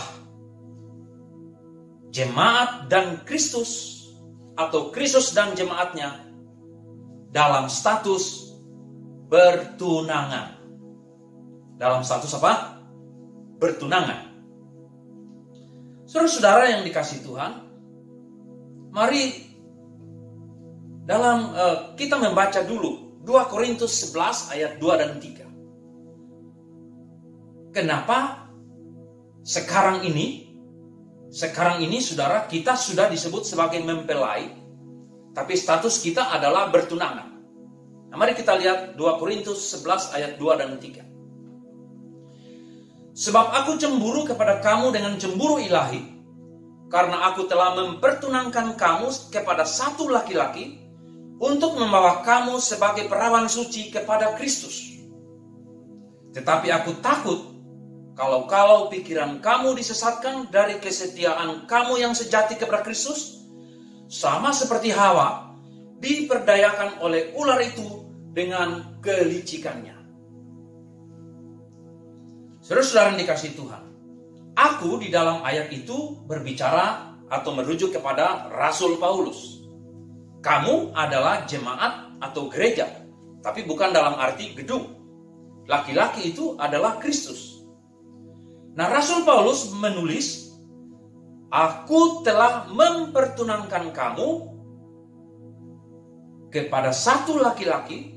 jemaat dan Kristus, atau Kristus dan jemaatnya dalam status bertunangan. Dalam status apa? Bertunangan. Saudara-saudara yang dikasihi Tuhan, mari kita membaca dulu 2 Korintus 11 ayat 2 dan 3. Kenapa sekarang ini saudara, kita sudah disebut sebagai mempelai, tapi status kita adalah bertunangan. Nah, mari kita lihat 2 Korintus 11 ayat 2 dan 3. Sebab aku cemburu kepada kamu dengan cemburu ilahi, karena aku telah mempertunangkan kamu kepada satu laki-laki, untuk membawa kamu sebagai perawan suci kepada Kristus. Tetapi aku takut kalau pikiran kamu disesatkan dari kesetiaan kamu yang sejati kepada Kristus, sama seperti Hawa diperdayakan oleh ular itu dengan kelicikannya. Saudara-saudara yang dikasihi Tuhan, aku di dalam ayat itu berbicara atau merujuk kepada Rasul Paulus. Kamu adalah jemaat atau gereja, tapi bukan dalam arti gedung. Laki-laki itu adalah Kristus. Nah, Rasul Paulus menulis, aku telah mempertunangkan kamu kepada satu laki-laki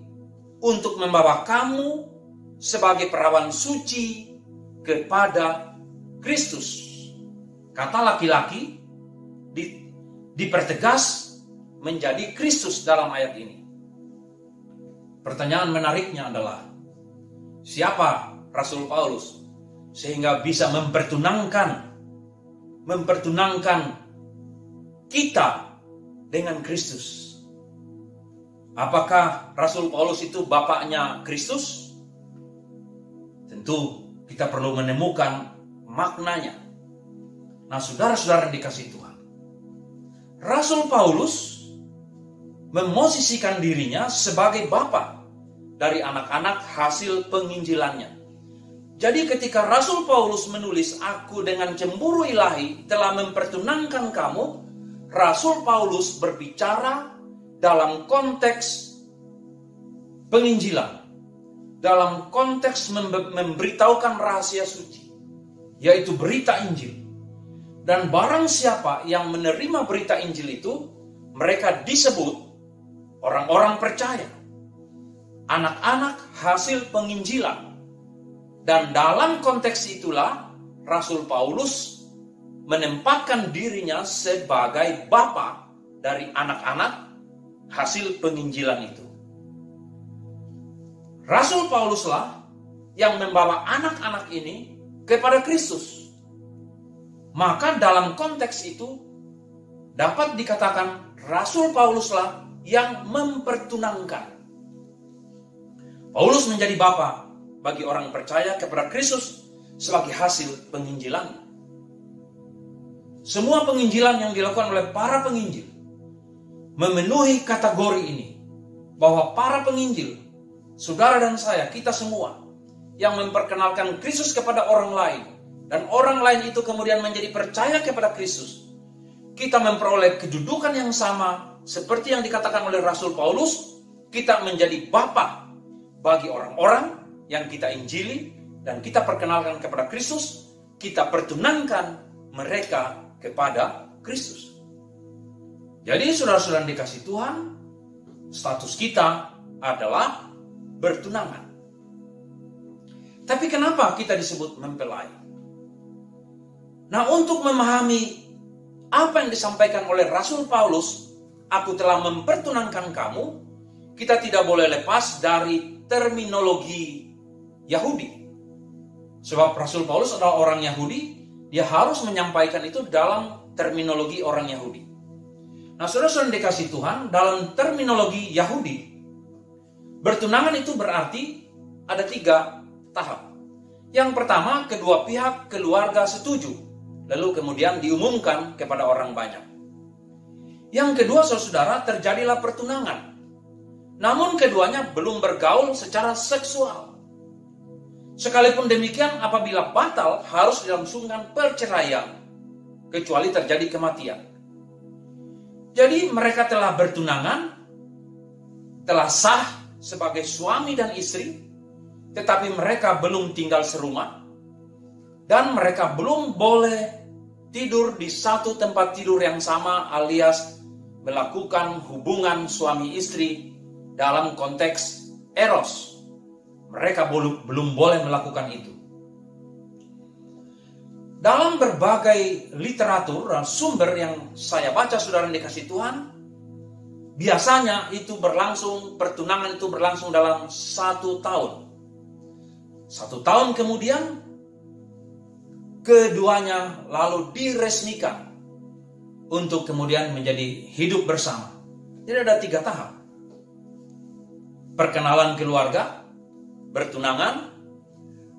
untuk membawa kamu sebagai perawan suci kepada Kristus. Kata laki-laki dipertegas menjadi Kristus dalam ayat ini. Pertanyaan menariknya adalah, siapa Rasul Paulus sehingga bisa mempertunangkan kita dengan Kristus? Apakah Rasul Paulus itu bapaknya Kristus? Tentu kita perlu menemukan maknanya. Nah, saudara-saudara yang dikasihi Tuhan, Rasul Paulus memosisikan dirinya sebagai bapa dari anak-anak hasil penginjilannya. Jadi ketika Rasul Paulus menulis, aku dengan cemburu ilahi telah mempertunangkan kamu, Rasul Paulus berbicara dalam konteks penginjilan, dalam konteks memberitahukan rahasia suci, yaitu berita Injil. Dan barang siapa yang menerima berita Injil itu, mereka disebut orang-orang percaya, anak-anak hasil penginjilan. Dan dalam konteks itulah Rasul Paulus menempatkan dirinya sebagai bapa dari anak-anak hasil penginjilan itu. Rasul Pauluslah yang membawa anak-anak ini kepada Kristus. Maka dalam konteks itu dapat dikatakan Rasul Pauluslah yang mempertunangkan. Paulus menjadi bapa bagi orang percaya kepada Kristus sebagai hasil penginjilan. Semua penginjilan yang dilakukan oleh para penginjil memenuhi kategori ini, bahwa para penginjil, saudara dan saya, kita semua yang memperkenalkan Kristus kepada orang lain, dan orang lain itu kemudian menjadi percaya kepada Kristus, kita memperoleh kedudukan yang sama seperti yang dikatakan oleh Rasul Paulus. Kita menjadi bapa bagi orang-orang yang kita injili dan kita perkenalkan kepada Kristus. Kita pertunangkan mereka kepada Kristus. Jadi saudara-saudara yang dikasihi Tuhan, status kita adalah bertunangan. Tapi kenapa kita disebut mempelai? Nah, untuk memahami apa yang disampaikan oleh Rasul Paulus, aku telah mempertunangkan kamu, kita tidak boleh lepas dari terminologi Yahudi. Sebab Rasul Paulus adalah orang Yahudi, dia harus menyampaikan itu dalam terminologi orang Yahudi. Nah, saudara-saudara yang dikasihi Tuhan, dalam terminologi Yahudi, bertunangan itu berarti ada 3 tahap. Yang pertama, kedua pihak keluarga setuju, lalu kemudian diumumkan kepada orang banyak. Yang kedua, saudara, terjadilah pertunangan. Namun keduanya belum bergaul secara seksual. Sekalipun demikian, apabila batal, harus dilangsungkan perceraian, kecuali terjadi kematian. Jadi mereka telah bertunangan, telah sah sebagai suami dan istri, tetapi mereka belum tinggal serumah, dan mereka belum boleh tidur di satu tempat tidur yang sama, alias melakukan hubungan suami istri dalam konteks eros. Mereka belum boleh melakukan itu. Dalam berbagai literatur dan sumber yang saya baca, saudara yang dikasihi Tuhan, biasanya itu pertunangan itu berlangsung dalam 1 tahun. 1 tahun kemudian, keduanya lalu diresmikan untuk kemudian menjadi hidup bersama. Jadi ada 3 tahap. Perkenalan keluarga, bertunangan.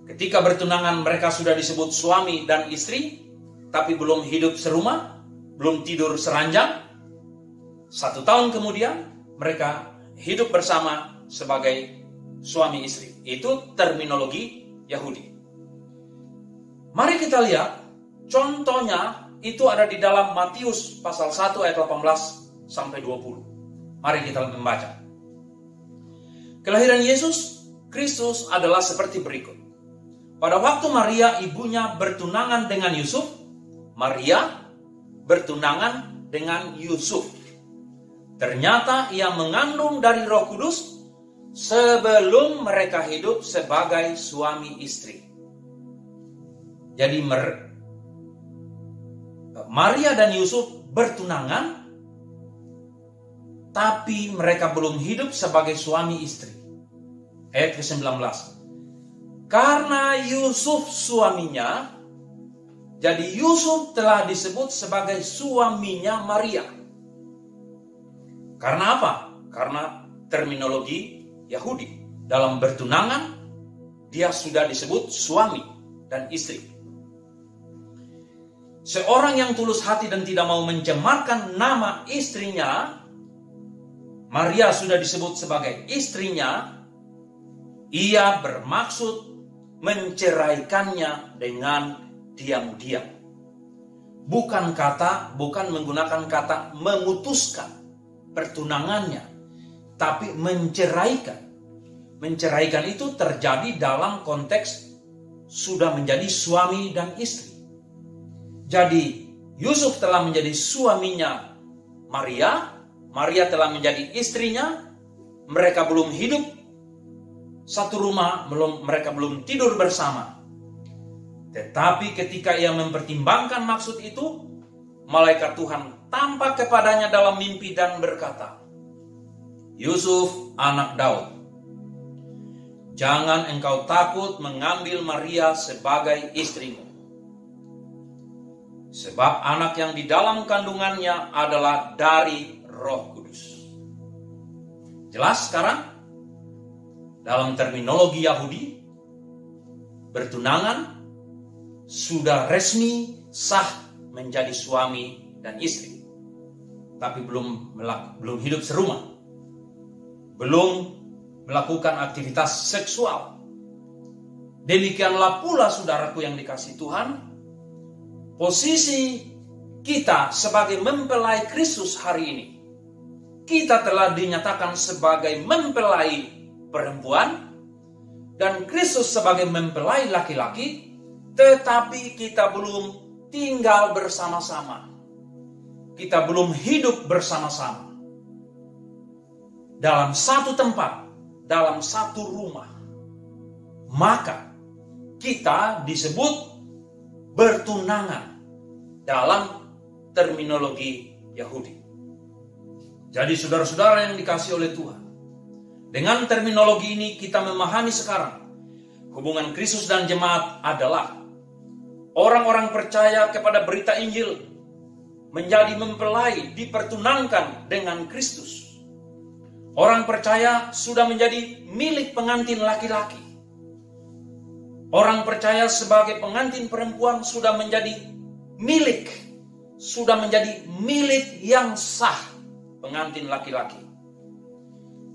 Ketika bertunangan mereka sudah disebut suami dan istri, tapi belum hidup serumah, belum tidur seranjang. 1 tahun kemudian mereka hidup bersama sebagai suami istri. Itu terminologi Yahudi. Mari kita lihat contohnya itu ada di dalam Matius pasal 1 ayat 18 sampai 20. Mari kita membaca. Kelahiran Yesus Kristus adalah seperti berikut. Pada waktu Maria ibunya bertunangan dengan Yusuf, Maria bertunangan dengan Yusuf. Ternyata ia mengandung dari Roh Kudus sebelum mereka hidup sebagai suami istri. Jadi Maria dan Yusuf bertunangan, tapi mereka belum hidup sebagai suami istri. Ayat ke-19. Karena Yusuf suaminya, jadi Yusuf telah disebut sebagai suaminya Maria. Karena apa? Karena terminologi Yahudi. Dalam bertunangan, dia sudah disebut suami dan istri. Seorang yang tulus hati dan tidak mau mencemarkan nama istrinya, Maria sudah disebut sebagai istrinya, ia bermaksud menceraikannya dengan diam-diam. Bukan menggunakan kata memutuskan pertunangannya, tapi menceraikan. Menceraikan itu terjadi dalam konteks sudah menjadi suami dan istri. Jadi Yusuf telah menjadi suaminya Maria, Maria telah menjadi istrinya, mereka belum hidup satu rumah, mereka belum tidur bersama. Tetapi ketika ia mempertimbangkan maksud itu, malaikat Tuhan tampak kepadanya dalam mimpi dan berkata, Yusuf anak Daud, jangan engkau takut mengambil Maria sebagai istrimu. Sebab anak yang di dalam kandungannya adalah dari Roh Kudus. Jelas sekarang? Dalam terminologi Yahudi, bertunangan sudah resmi sah menjadi suami dan istri. Tapi belum hidup serumah. Belum melakukan aktivitas seksual. Demikianlah pula saudaraku yang dikasihi Tuhan, posisi kita sebagai mempelai Kristus hari ini. Kita telah dinyatakan sebagai mempelai perempuan dan Kristus sebagai mempelai laki-laki, tetapi kita belum tinggal bersama-sama. Kita belum hidup bersama-sama dalam satu tempat, dalam satu rumah. Maka kita disebut bertunangan dalam terminologi Yahudi. Jadi saudara-saudara yang dikasihi oleh Tuhan, dengan terminologi ini kita memahami sekarang hubungan Kristus dan jemaat adalah orang-orang percaya kepada berita Injil menjadi mempelai dipertunangkan dengan Kristus. Orang percaya sudah menjadi milik pengantin laki-laki. Orang percaya sebagai pengantin perempuan sudah menjadi milik yang sah pengantin laki-laki.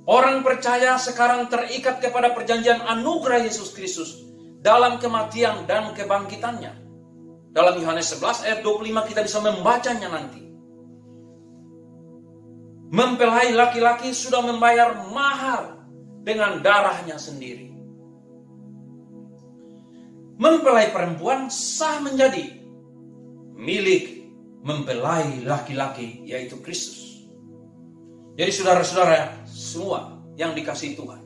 Orang percaya sekarang terikat kepada perjanjian anugerah Yesus Kristus dalam kematian dan kebangkitannya. Dalam Yohanes 11 ayat 25 kita bisa membacanya nanti. Mempelai laki-laki sudah membayar mahar dengan darahnya sendiri. Mempelai perempuan sah menjadi milik mempelai laki-laki, yaitu Kristus. Jadi saudara-saudara semua yang dikasihi Tuhan,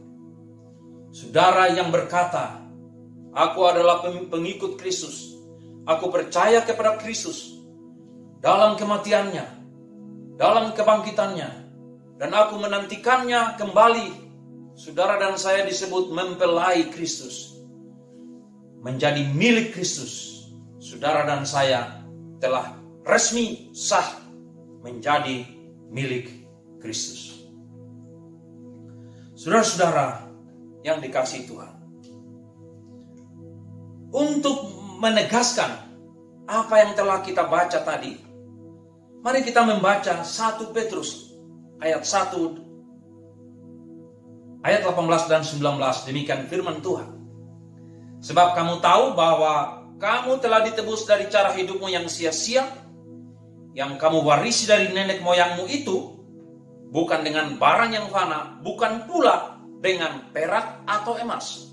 saudara yang berkata, aku adalah pengikut Kristus, aku percaya kepada Kristus dalam kematiannya, dalam kebangkitannya, dan aku menantikannya kembali. Saudara dan saya disebut mempelai Kristus, menjadi milik Kristus. Saudara dan saya telah resmi sah menjadi milik Kristus. Saudara-saudara yang dikasihi Tuhan, untuk menegaskan apa yang telah kita baca tadi, mari kita membaca 1 Petrus ayat 1 Ayat 18 dan 19, demikian firman Tuhan. Sebab kamu tahu bahwa kamu telah ditebus dari cara hidupmu yang sia-sia, yang kamu warisi dari nenek moyangmu itu, bukan dengan barang yang fana, bukan pula dengan perak atau emas,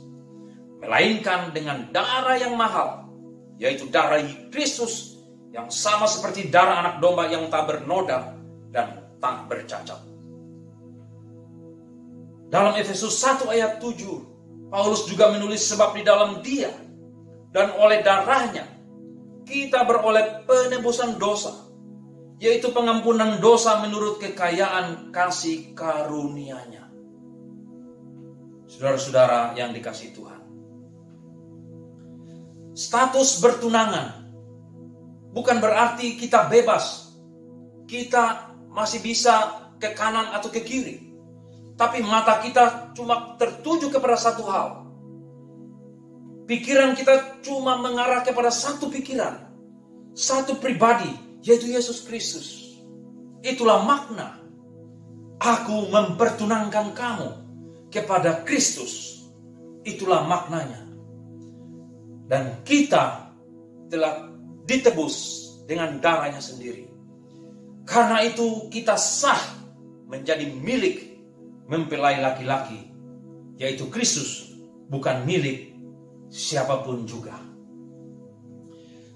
melainkan dengan darah yang mahal, yaitu darah Kristus, yang sama seperti darah anak domba yang tak bernoda dan tak bercacat. Dalam Efesus 1 ayat 7, Paulus juga menulis, sebab di dalam Dia dan oleh darahnya kita beroleh penebusan dosa, yaitu pengampunan dosa menurut kekayaan kasih karunia-Nya. Saudara-saudara yang dikasihi Tuhan, status bertunangan bukan berarti kita bebas, kita masih bisa ke kanan atau ke kiri. Tapi mata kita cuma tertuju kepada satu hal. Pikiran kita cuma mengarah kepada satu pikiran, satu pribadi, yaitu Yesus Kristus. Itulah makna aku mempertunangkan kamu kepada Kristus. Itulah maknanya. Dan kita telah ditebus dengan darahnya sendiri. Karena itu kita sah menjadi milik mempelai laki-laki, yaitu Kristus, bukan milik siapapun juga.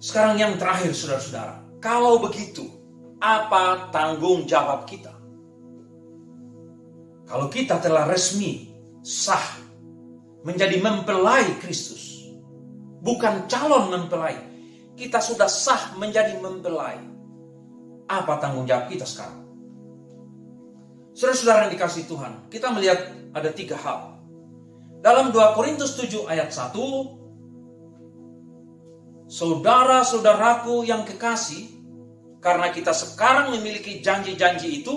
Sekarang yang terakhir, saudara-saudara, kalau begitu, apa tanggung jawab kita? Kalau kita telah resmi, sah, menjadi mempelai Kristus, bukan calon mempelai, kita sudah sah menjadi mempelai. Apa tanggung jawab kita sekarang? Saudara-saudara yang dikasihi Tuhan, kita melihat ada 3 hal. Dalam 2 Korintus 7 ayat 1, saudara-saudaraku yang kekasih, karena kita sekarang memiliki janji-janji itu,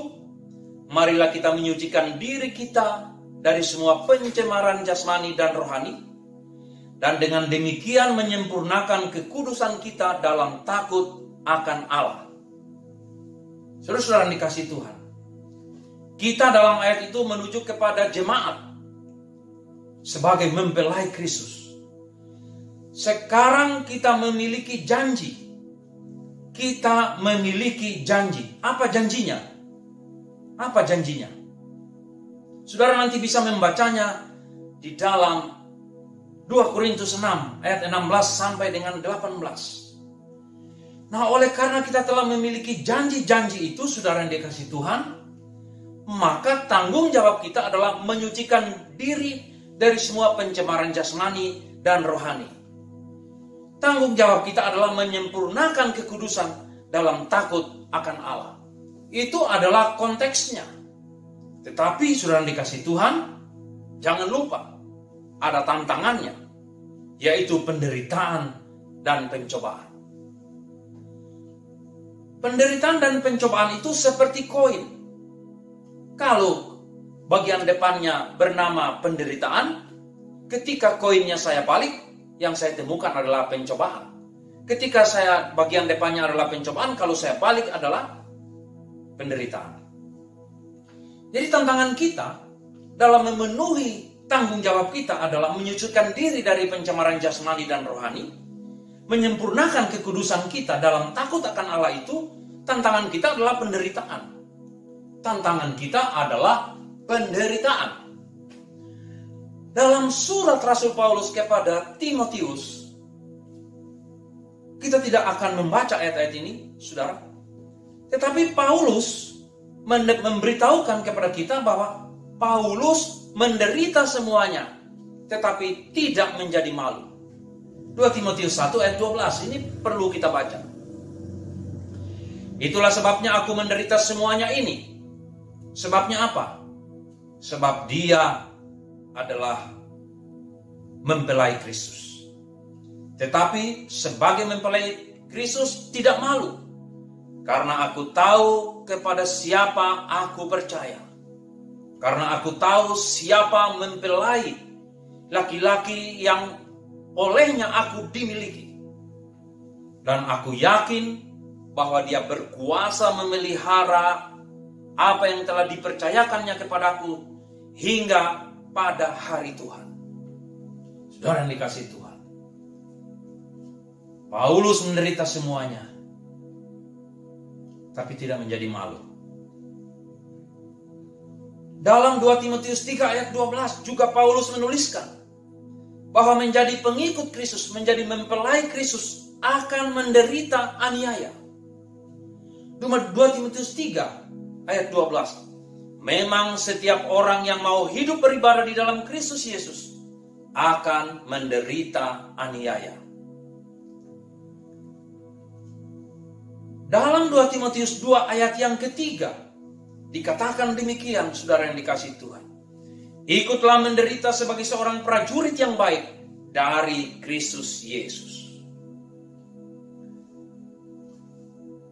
marilah kita menyucikan diri kita dari semua pencemaran jasmani dan rohani, dan dengan demikian menyempurnakan kekudusan kita dalam takut akan Allah. Saudara-saudara yang dikasihi Tuhan, kita dalam ayat itu menuju kepada jemaat sebagai mempelai Kristus. Sekarang kita memiliki janji. Kita memiliki janji. Apa janjinya? Apa janjinya? Saudara nanti bisa membacanya di dalam 2 Korintus 6 ayat 16 sampai dengan 18. Nah, oleh karena kita telah memiliki janji-janji itu, saudara yang dikasihi Tuhan, maka tanggung jawab kita adalah menyucikan diri dari semua pencemaran jasmani dan rohani. Tanggung jawab kita adalah menyempurnakan kekudusan dalam takut akan Allah. Itu adalah konteksnya. Tetapi saudara dikasih Tuhan, jangan lupa ada tantangannya, yaitu penderitaan dan pencobaan. Penderitaan dan pencobaan itu seperti koin. Kalau bagian depannya bernama penderitaan, ketika koinnya saya balik, yang saya temukan adalah pencobaan. Ketika bagian depannya adalah pencobaan, kalau saya balik adalah penderitaan. Jadi tantangan kita dalam memenuhi tanggung jawab kita adalah menyucikan diri dari pencemaran jasmani dan rohani, menyempurnakan kekudusan kita dalam takut akan Allah itu. Tantangan kita adalah penderitaan. Tantangan kita adalah penderitaan. Dalam surat Rasul Paulus kepada Timotius, kita tidak akan membaca ayat-ayat ini, saudara. Tetapi Paulus memberitahukan kepada kita bahwa Paulus menderita semuanya, tetapi tidak menjadi malu. 2 Timotius 1 ayat 12, ini perlu kita baca. Itulah sebabnya aku menderita semuanya ini. Sebabnya apa? Sebab dia adalah mempelai Kristus. Tetapi sebagai mempelai Kristus tidak malu, karena aku tahu kepada siapa aku percaya. Karena aku tahu siapa mempelai laki-laki yang olehnya aku dimiliki. Dan aku yakin bahwa dia berkuasa memelihara apa yang telah dipercayakannya kepadaku hingga pada hari Tuhan. Saudara yang dikasihi Tuhan, Paulus menderita semuanya, tapi tidak menjadi malu. Dalam 2 Timotius 3 ayat 12 juga Paulus menuliskan bahwa menjadi pengikut Kristus, menjadi mempelai Kristus akan menderita aniaya. 2 Timotius 3 ayat 12. Memang setiap orang yang mau hidup beribadah di dalam Kristus Yesus akan menderita aniaya. Dalam 2 Timotius 2 ayat yang ketiga dikatakan demikian, saudara yang dikasihi Tuhan. Ikutlah menderita sebagai seorang prajurit yang baik dari Kristus Yesus.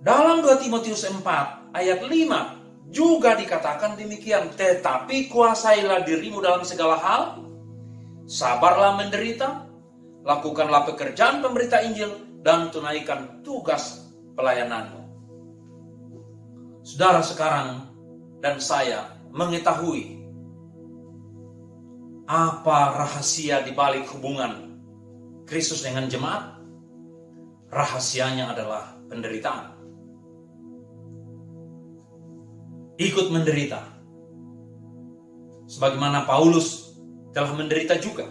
Dalam 2 Timotius 4 ayat 5 juga dikatakan demikian. Tetapi kuasailah dirimu dalam segala hal, sabarlah menderita, lakukanlah pekerjaan pemberita Injil, dan tunaikan tugas pelayananmu. Saudara sekarang dan saya mengetahui apa rahasia di balik hubungan Kristus dengan jemaat. Rahasianya adalah penderitaan. Ikut menderita. Sebagaimana Paulus telah menderita juga.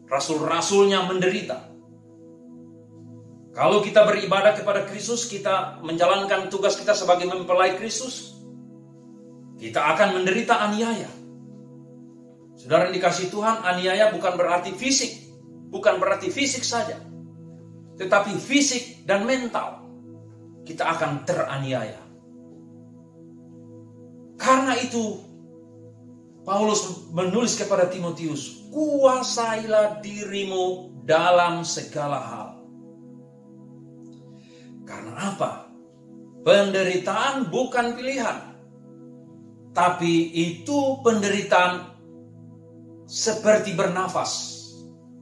Rasul-rasulnya menderita. Kalau kita beribadah kepada Kristus, kita menjalankan tugas kita sebagai mempelai Kristus, kita akan menderita aniaya. Saudara yang dikasihi Tuhan, aniaya bukan berarti fisik. Bukan berarti fisik saja. Tetapi fisik dan mental. Kita akan teraniaya. Karena itu, Paulus menulis kepada Timotius, kuasailah dirimu dalam segala hal. Karena apa? Penderitaan bukan pilihan. Tapi itu penderitaan seperti bernafas.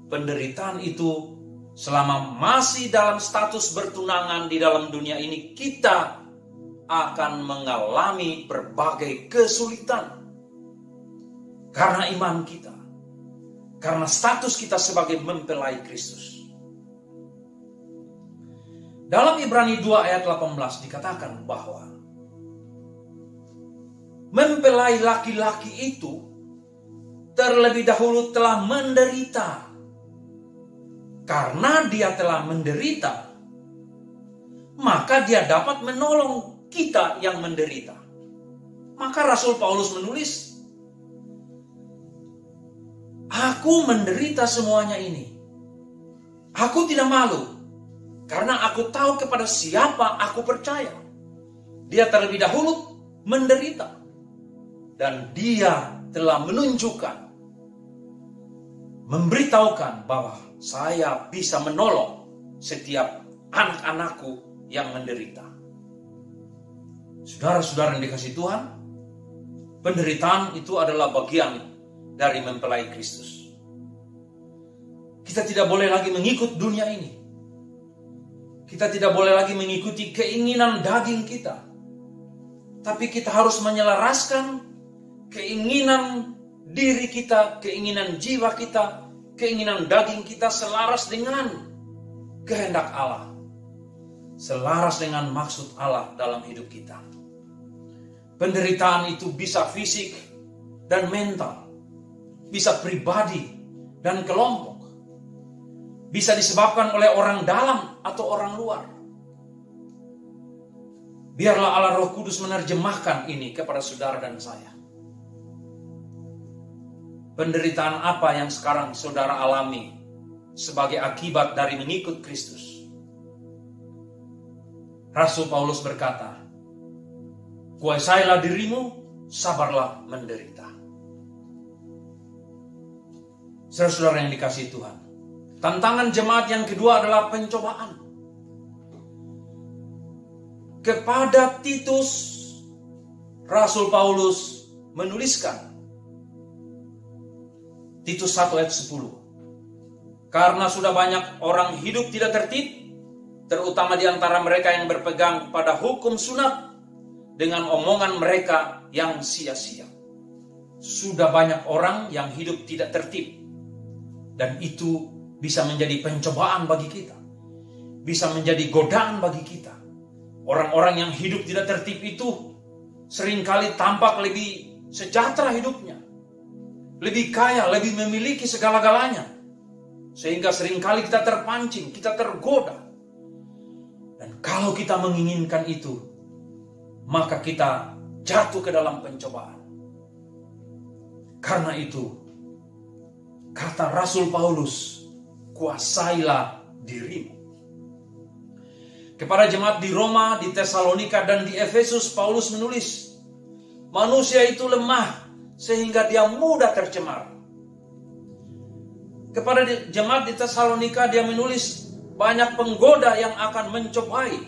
Penderitaan itu selama masih dalam status bertunangan di dalam dunia ini, kita akan mengalami berbagai kesulitan. Karena iman kita. Karena status kita sebagai mempelai Kristus. Dalam Ibrani 2 ayat 18 dikatakan bahwa mempelai laki-laki itu terlebih dahulu telah menderita. Karena dia telah menderita, maka dia dapat menolong kita yang menderita. Maka Rasul Paulus menulis, aku menderita semuanya ini. Aku tidak malu. Karena aku tahu kepada siapa aku percaya. Dia terlebih dahulu menderita. Dan dia telah menunjukkan, memberitahukan bahwa saya bisa menolong setiap anak-anakku yang menderita. Saudara-saudara yang dikasihi Tuhan, penderitaan itu adalah bagian dari mempelai Kristus. Kita tidak boleh lagi mengikut dunia ini. Kita tidak boleh lagi mengikuti keinginan daging kita. Tapi kita harus menyelaraskan keinginan diri kita, keinginan jiwa kita, keinginan daging kita selaras dengan kehendak Allah. Selaras dengan maksud Allah dalam hidup kita. Penderitaan itu bisa fisik dan mental. Bisa pribadi dan kelompok. Bisa disebabkan oleh orang dalam atau orang luar. Biarlah Allah Roh Kudus menerjemahkan ini kepada saudara dan saya. Penderitaan apa yang sekarang saudara alami sebagai akibat dari mengikut Kristus? Rasul Paulus berkata, kuasailah dirimu, sabarlah menderita. Saudara-saudara yang dikasihi Tuhan, tantangan jemaat yang kedua adalah pencobaan. Kepada Titus, Rasul Paulus menuliskan, Titus 1 ayat 10. Karena sudah banyak orang hidup tidak tertib, terutama di antara mereka yang berpegang pada hukum sunat, dengan omongan mereka yang sia-sia. sudah banyak orang yang hidup tidak tertib. Dan itu bisa menjadi pencobaan bagi kita. Bisa menjadi godaan bagi kita. Orang-orang yang hidup tidak tertib itu seringkali tampak lebih sejahtera hidupnya. Lebih kaya, lebih memiliki segala-galanya. Sehingga seringkali kita terpancing, kita tergoda. Dan kalau kita menginginkan itu, maka kita jatuh ke dalam pencobaan. Karena itu, kata Rasul Paulus, kuasailah dirimu. Kepada jemaat di Roma, di Tesalonika, dan di Efesus, Paulus menulis, manusia itu lemah sehingga dia mudah tercemar. Kepada jemaat di Tesalonika, dia menulis banyak penggoda yang akan mencobai.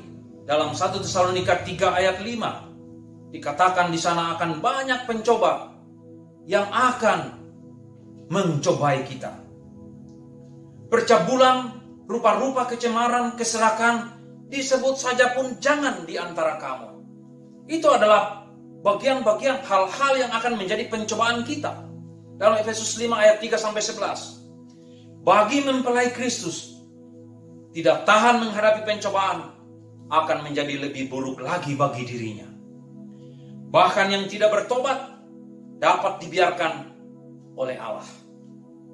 Dalam 1 Tesalonika 3 ayat 5 dikatakan di sana akan banyak pencoba yang akan mencobai kita. Percabulan, rupa-rupa kecemaran, keserakan, disebut saja pun jangan di antara kamu. Itu adalah bagian-bagian hal-hal yang akan menjadi pencobaan kita. Dalam Efesus 5 ayat 3-11. Bagi mempelai Kristus, tidak tahan menghadapi pencobaan, akan menjadi lebih buruk lagi bagi dirinya. Bahkan yang tidak bertobat, dapat dibiarkan oleh Allah.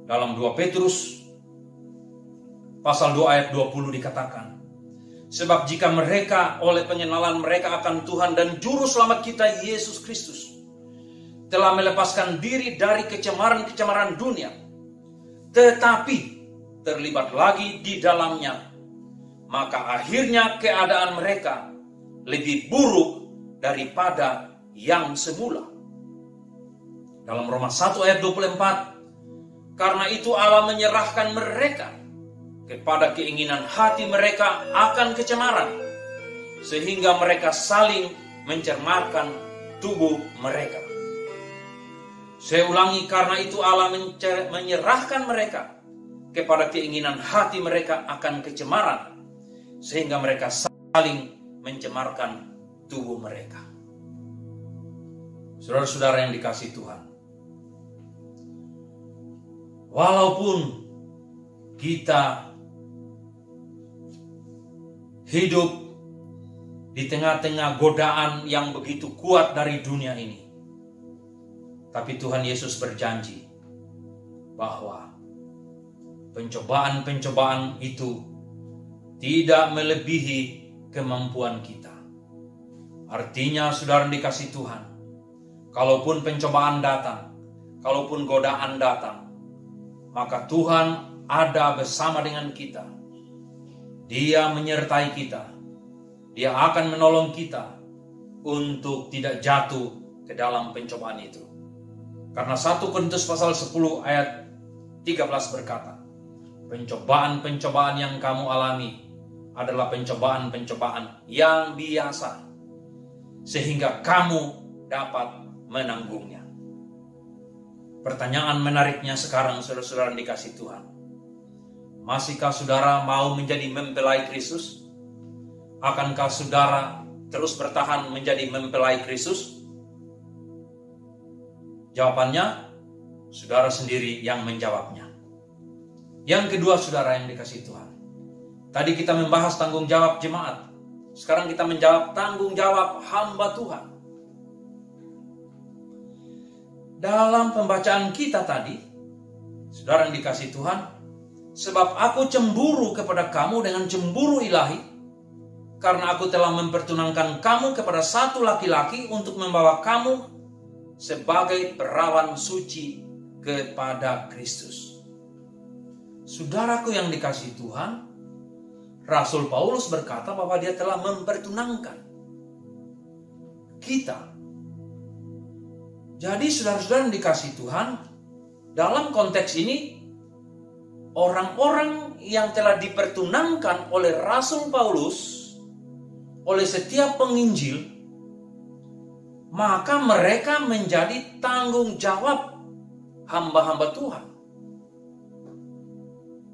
Dalam 2 Petrus pasal 2 ayat 20 dikatakan, sebab jika mereka oleh pengenalan mereka akan Tuhan dan Juru Selamat kita Yesus Kristus telah melepaskan diri dari kecemaran-kecemaran dunia, tetapi terlibat lagi di dalamnya, maka akhirnya keadaan mereka lebih buruk daripada yang semula. Dalam Roma 1 ayat 24, karena itu Allah menyerahkan mereka kepada keinginan hati mereka akan kecemaran, sehingga mereka saling mencemarkan tubuh mereka. Saya ulangi, karena itu Allah menyerahkan mereka kepada keinginan hati mereka akan kecemaran, sehingga mereka saling mencemarkan tubuh mereka. Saudara-saudara yang dikasihi Tuhan, walaupun kita hidup di tengah-tengah godaan yang begitu kuat dari dunia ini, tapi Tuhan Yesus berjanji bahwa pencobaan-pencobaan itu tidak melebihi kemampuan kita. Artinya, saudara dikasih Tuhan, kalaupun pencobaan datang, kalaupun godaan datang, maka Tuhan ada bersama dengan kita. Dia menyertai kita. Dia akan menolong kita untuk tidak jatuh ke dalam pencobaan itu. Karena 1 Korintus pasal 10 ayat 13 berkata, pencobaan-pencobaan yang kamu alami adalah pencobaan-pencobaan yang biasa, sehingga kamu dapat menanggungnya. Pertanyaan menariknya sekarang, saudara-saudara dikasih Tuhan, masihkah saudara mau menjadi mempelai Kristus? Akankah saudara terus bertahan menjadi mempelai Kristus? Jawabannya, saudara sendiri yang menjawabnya. Yang kedua, saudara yang dikasihi Tuhan, tadi kita membahas tanggung jawab jemaat. Sekarang kita menjawab tanggung jawab hamba Tuhan. Dalam pembacaan kita tadi, saudara yang dikasihi Tuhan, sebab aku cemburu kepada kamu dengan cemburu ilahi, karena aku telah mempertunangkan kamu kepada satu laki-laki untuk membawa kamu sebagai perawan suci kepada Kristus. Saudaraku yang dikasihi Tuhan, Rasul Paulus berkata bahwa dia telah mempertunangkan kita. Jadi saudara-saudara yang dikasihi Tuhan, dalam konteks ini, orang-orang yang telah dipertunangkan oleh Rasul Paulus, oleh setiap penginjil, maka mereka menjadi tanggung jawab hamba-hamba Tuhan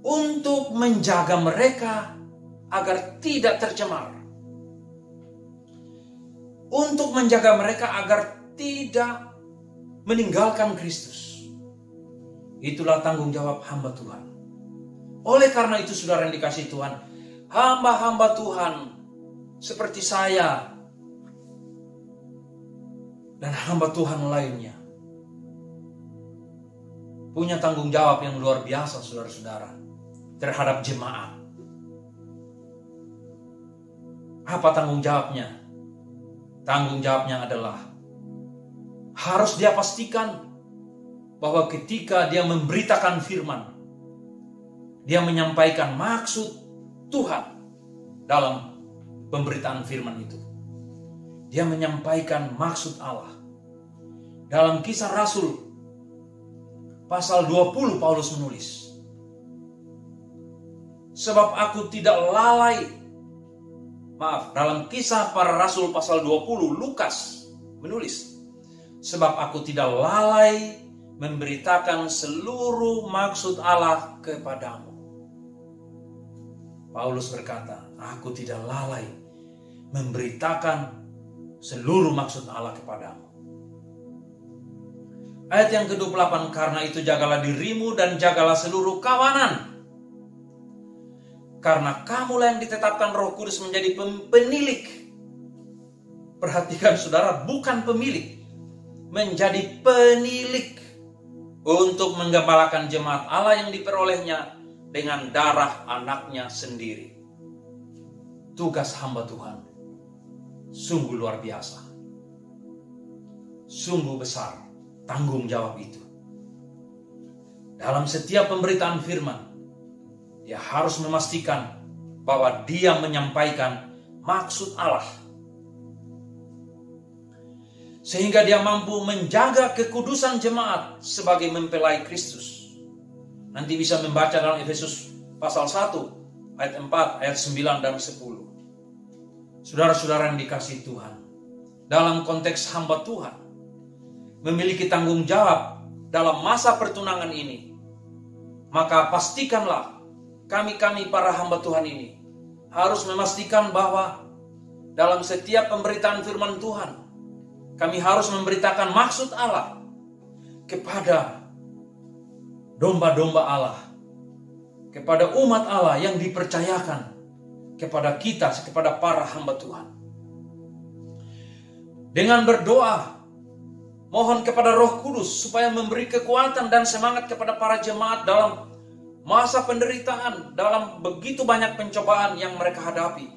untuk menjaga mereka agar tidak tercemar, untuk menjaga mereka agar tidak meninggalkan Kristus. Itulah tanggung jawab hamba Tuhan. Oleh karena itu saudara yang dikasihi Tuhan, hamba-hamba Tuhan seperti saya dan hamba Tuhan lainnya punya tanggung jawab yang luar biasa saudara-saudara terhadap jemaat. Apa tanggung jawabnya? Tanggung jawabnya adalah harus dia pastikan bahwa ketika dia memberitakan firman, dia menyampaikan maksud Tuhan dalam pemberitaan firman itu. Dia menyampaikan maksud Allah. Dalam Kisah Rasul pasal 20 Paulus menulis, sebab aku tidak lalai. Dalam Kisah Para Rasul pasal 20 Lukas menulis, sebab aku tidak lalai memberitakan seluruh maksud Allah kepadamu. Paulus berkata, aku tidak lalai memberitakan seluruh maksud Allah kepadamu. Ayat yang ke-28, karena itu jagalah dirimu dan jagalah seluruh kawanan. Karena kamulah yang ditetapkan Roh Kudus menjadi penilik. Perhatikan saudara, bukan pemilik, menjadi penilik untuk menggembalakan jemaat Allah yang diperolehnya dengan darah anaknya sendiri. Tugas hamba Tuhan sungguh luar biasa, sungguh besar tanggung jawab itu. Dalam setiap pemberitaan firman, dia harus memastikan bahwa dia menyampaikan maksud Allah, sehingga dia mampu menjaga kekudusan jemaat sebagai mempelai Kristus. Nanti bisa membaca dalam Efesus pasal 1 ayat 4, ayat 9 dan 10. Saudara-saudara yang dikasihi Tuhan, dalam konteks hamba Tuhan memiliki tanggung jawab dalam masa pertunangan ini, maka pastikanlah kami para hamba Tuhan ini harus memastikan bahwa dalam setiap pemberitaan firman Tuhan, kami harus memberitakan maksud Allah kepada domba-domba Allah, kepada umat Allah yang dipercayakan kepada kita, kepada para hamba Tuhan. Dengan berdoa, mohon kepada Roh Kudus supaya memberi kekuatan dan semangat kepada para jemaat dalam masa penderitaan, dalam begitu banyak pencobaan yang mereka hadapi,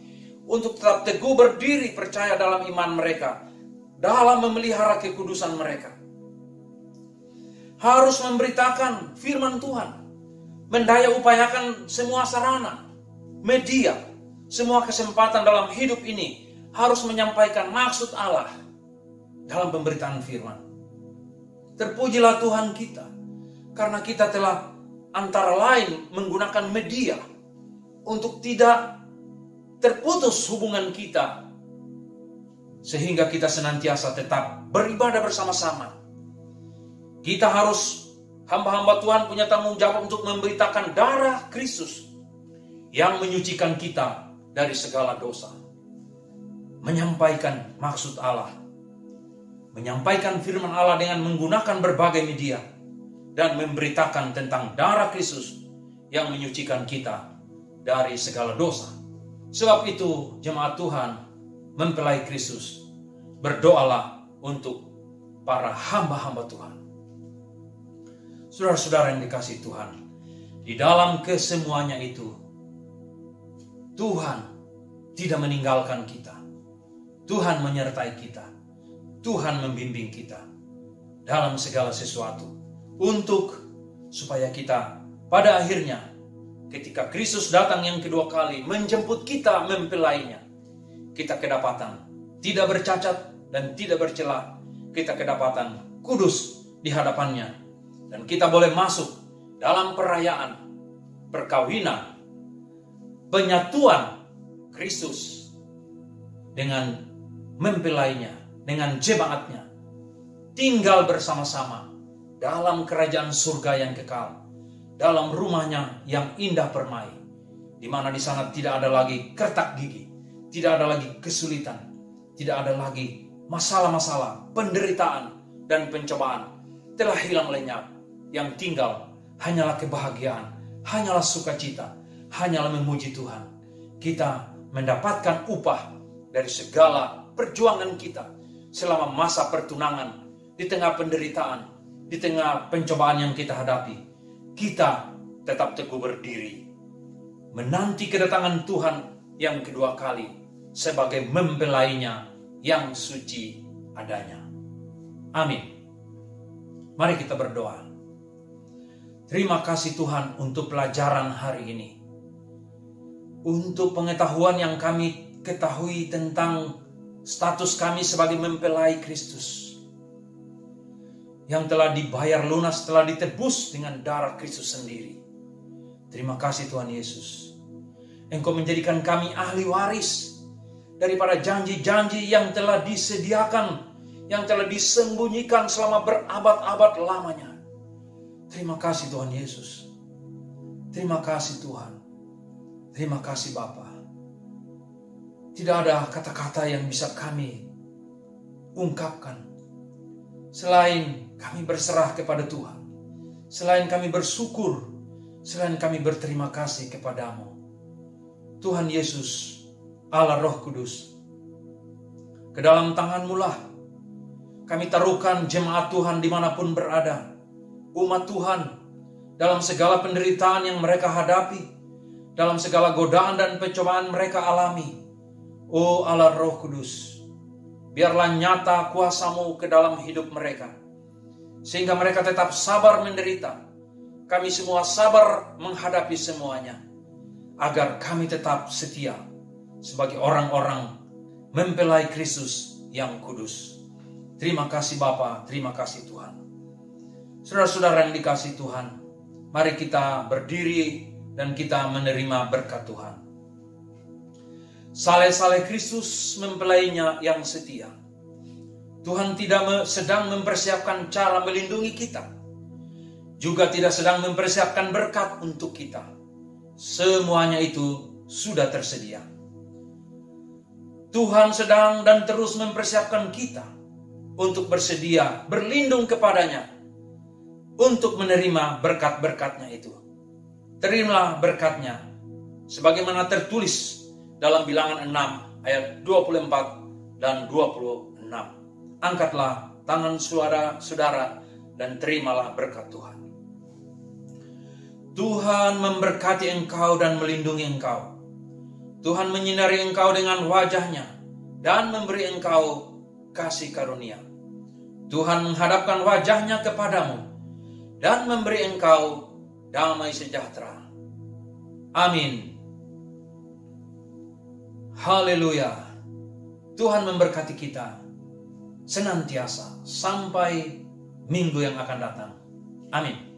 untuk tetap teguh berdiri percaya dalam iman mereka, dalam memelihara kekudusan mereka. Harus memberitakan firman Tuhan, mendaya upayakan semua sarana, media, semua kesempatan dalam hidup ini harus menyampaikan maksud Allah dalam pemberitaan firman. Terpujilah Tuhan kita, karena kita telah antara lain menggunakan media untuk tidak terputus hubungan kita, sehingga kita senantiasa tetap beribadah bersama-sama. Kita harus, hamba-hamba Tuhan punya tanggung jawab untuk memberitakan darah Kristus yang menyucikan kita dari segala dosa. Menyampaikan maksud Allah, menyampaikan firman Allah dengan menggunakan berbagai media, dan memberitakan tentang darah Kristus yang menyucikan kita dari segala dosa. Sebab itu jemaat Tuhan, mempelai Kristus, berdoalah untuk para hamba-hamba Tuhan. Saudara-saudara yang dikasihi Tuhan, di dalam kesemuanya itu, Tuhan tidak meninggalkan kita. Tuhan menyertai kita. Tuhan membimbing kita dalam segala sesuatu, untuk supaya kita pada akhirnya ketika Kristus datang yang kedua kali menjemput kita mempelainya, kita kedapatan tidak bercacat dan tidak bercela. Kita kedapatan kudus di hadapannya, dan kita boleh masuk dalam perayaan perkawinan, penyatuan Kristus dengan mempelainya, dengan jemaatnya, tinggal bersama-sama dalam kerajaan surga yang kekal, dalam rumahnya yang indah permai, di mana di sana tidak ada lagi kertak gigi, tidak ada lagi kesulitan, tidak ada lagi masalah-masalah, penderitaan dan pencobaan, telah hilang lenyap. Yang tinggal hanyalah kebahagiaan, hanyalah sukacita, hanyalah memuji Tuhan. Kita mendapatkan upah dari segala perjuangan kita selama masa pertunangan, di tengah penderitaan, di tengah pencobaan yang kita hadapi. Kita tetap teguh berdiri, menanti kedatangan Tuhan yang kedua kali sebagai mempelainya yang suci adanya. Amin. Mari kita berdoa. Terima kasih Tuhan untuk pelajaran hari ini. Untuk pengetahuan yang kami ketahui tentang status kami sebagai mempelai Kristus. Yang telah dibayar lunas, telah ditebus dengan darah Kristus sendiri. Terima kasih Tuhan Yesus. Engkau menjadikan kami ahli waris daripada janji-janji yang telah disediakan, yang telah disembunyikan selama berabad-abad lamanya. Terima kasih Tuhan Yesus. Terima kasih Tuhan. Terima kasih Bapa. Tidak ada kata-kata yang bisa kami ungkapkan selain kami berserah kepada Tuhan, selain kami bersyukur, selain kami berterima kasih kepadamu. Tuhan Yesus, Allah Roh Kudus, ke dalam tangan-Mu lah kami taruhkan jemaat Tuhan dimanapun berada, umat Tuhan, dalam segala penderitaan yang mereka hadapi, dalam segala godaan dan pencobaan mereka alami. Oh Allah Roh Kudus, biarlah nyata kuasa-Mu ke dalam hidup mereka, sehingga mereka tetap sabar menderita. Kami semua sabar menghadapi semuanya, agar kami tetap setia sebagai orang-orang mempelai Kristus yang kudus. Terima kasih Bapa, terima kasih Tuhan. Saudara-saudara yang dikasihi Tuhan, mari kita berdiri dan kita menerima berkat Tuhan. Saleh-saleh Kristus mempelainya yang setia. Tuhan tidak sedang mempersiapkan cara melindungi kita, juga tidak sedang mempersiapkan berkat untuk kita. Semuanya itu sudah tersedia. Tuhan sedang dan terus mempersiapkan kita untuk bersedia berlindung kepadanya, untuk menerima berkat-berkatnya itu. Terimalah berkatnya sebagaimana tertulis dalam Bilangan 6 ayat 24 dan 26. Angkatlah tangan saudara dan terimalah berkat Tuhan. Tuhan memberkati engkau dan melindungi engkau. Tuhan menyinari engkau dengan wajah-Nya dan memberi engkau kasih karunia. Tuhan menghadapkan wajah-Nya kepadamu dan memberi engkau damai sejahtera. Amin. Haleluya. Tuhan memberkati kita senantiasa sampai minggu yang akan datang. Amin.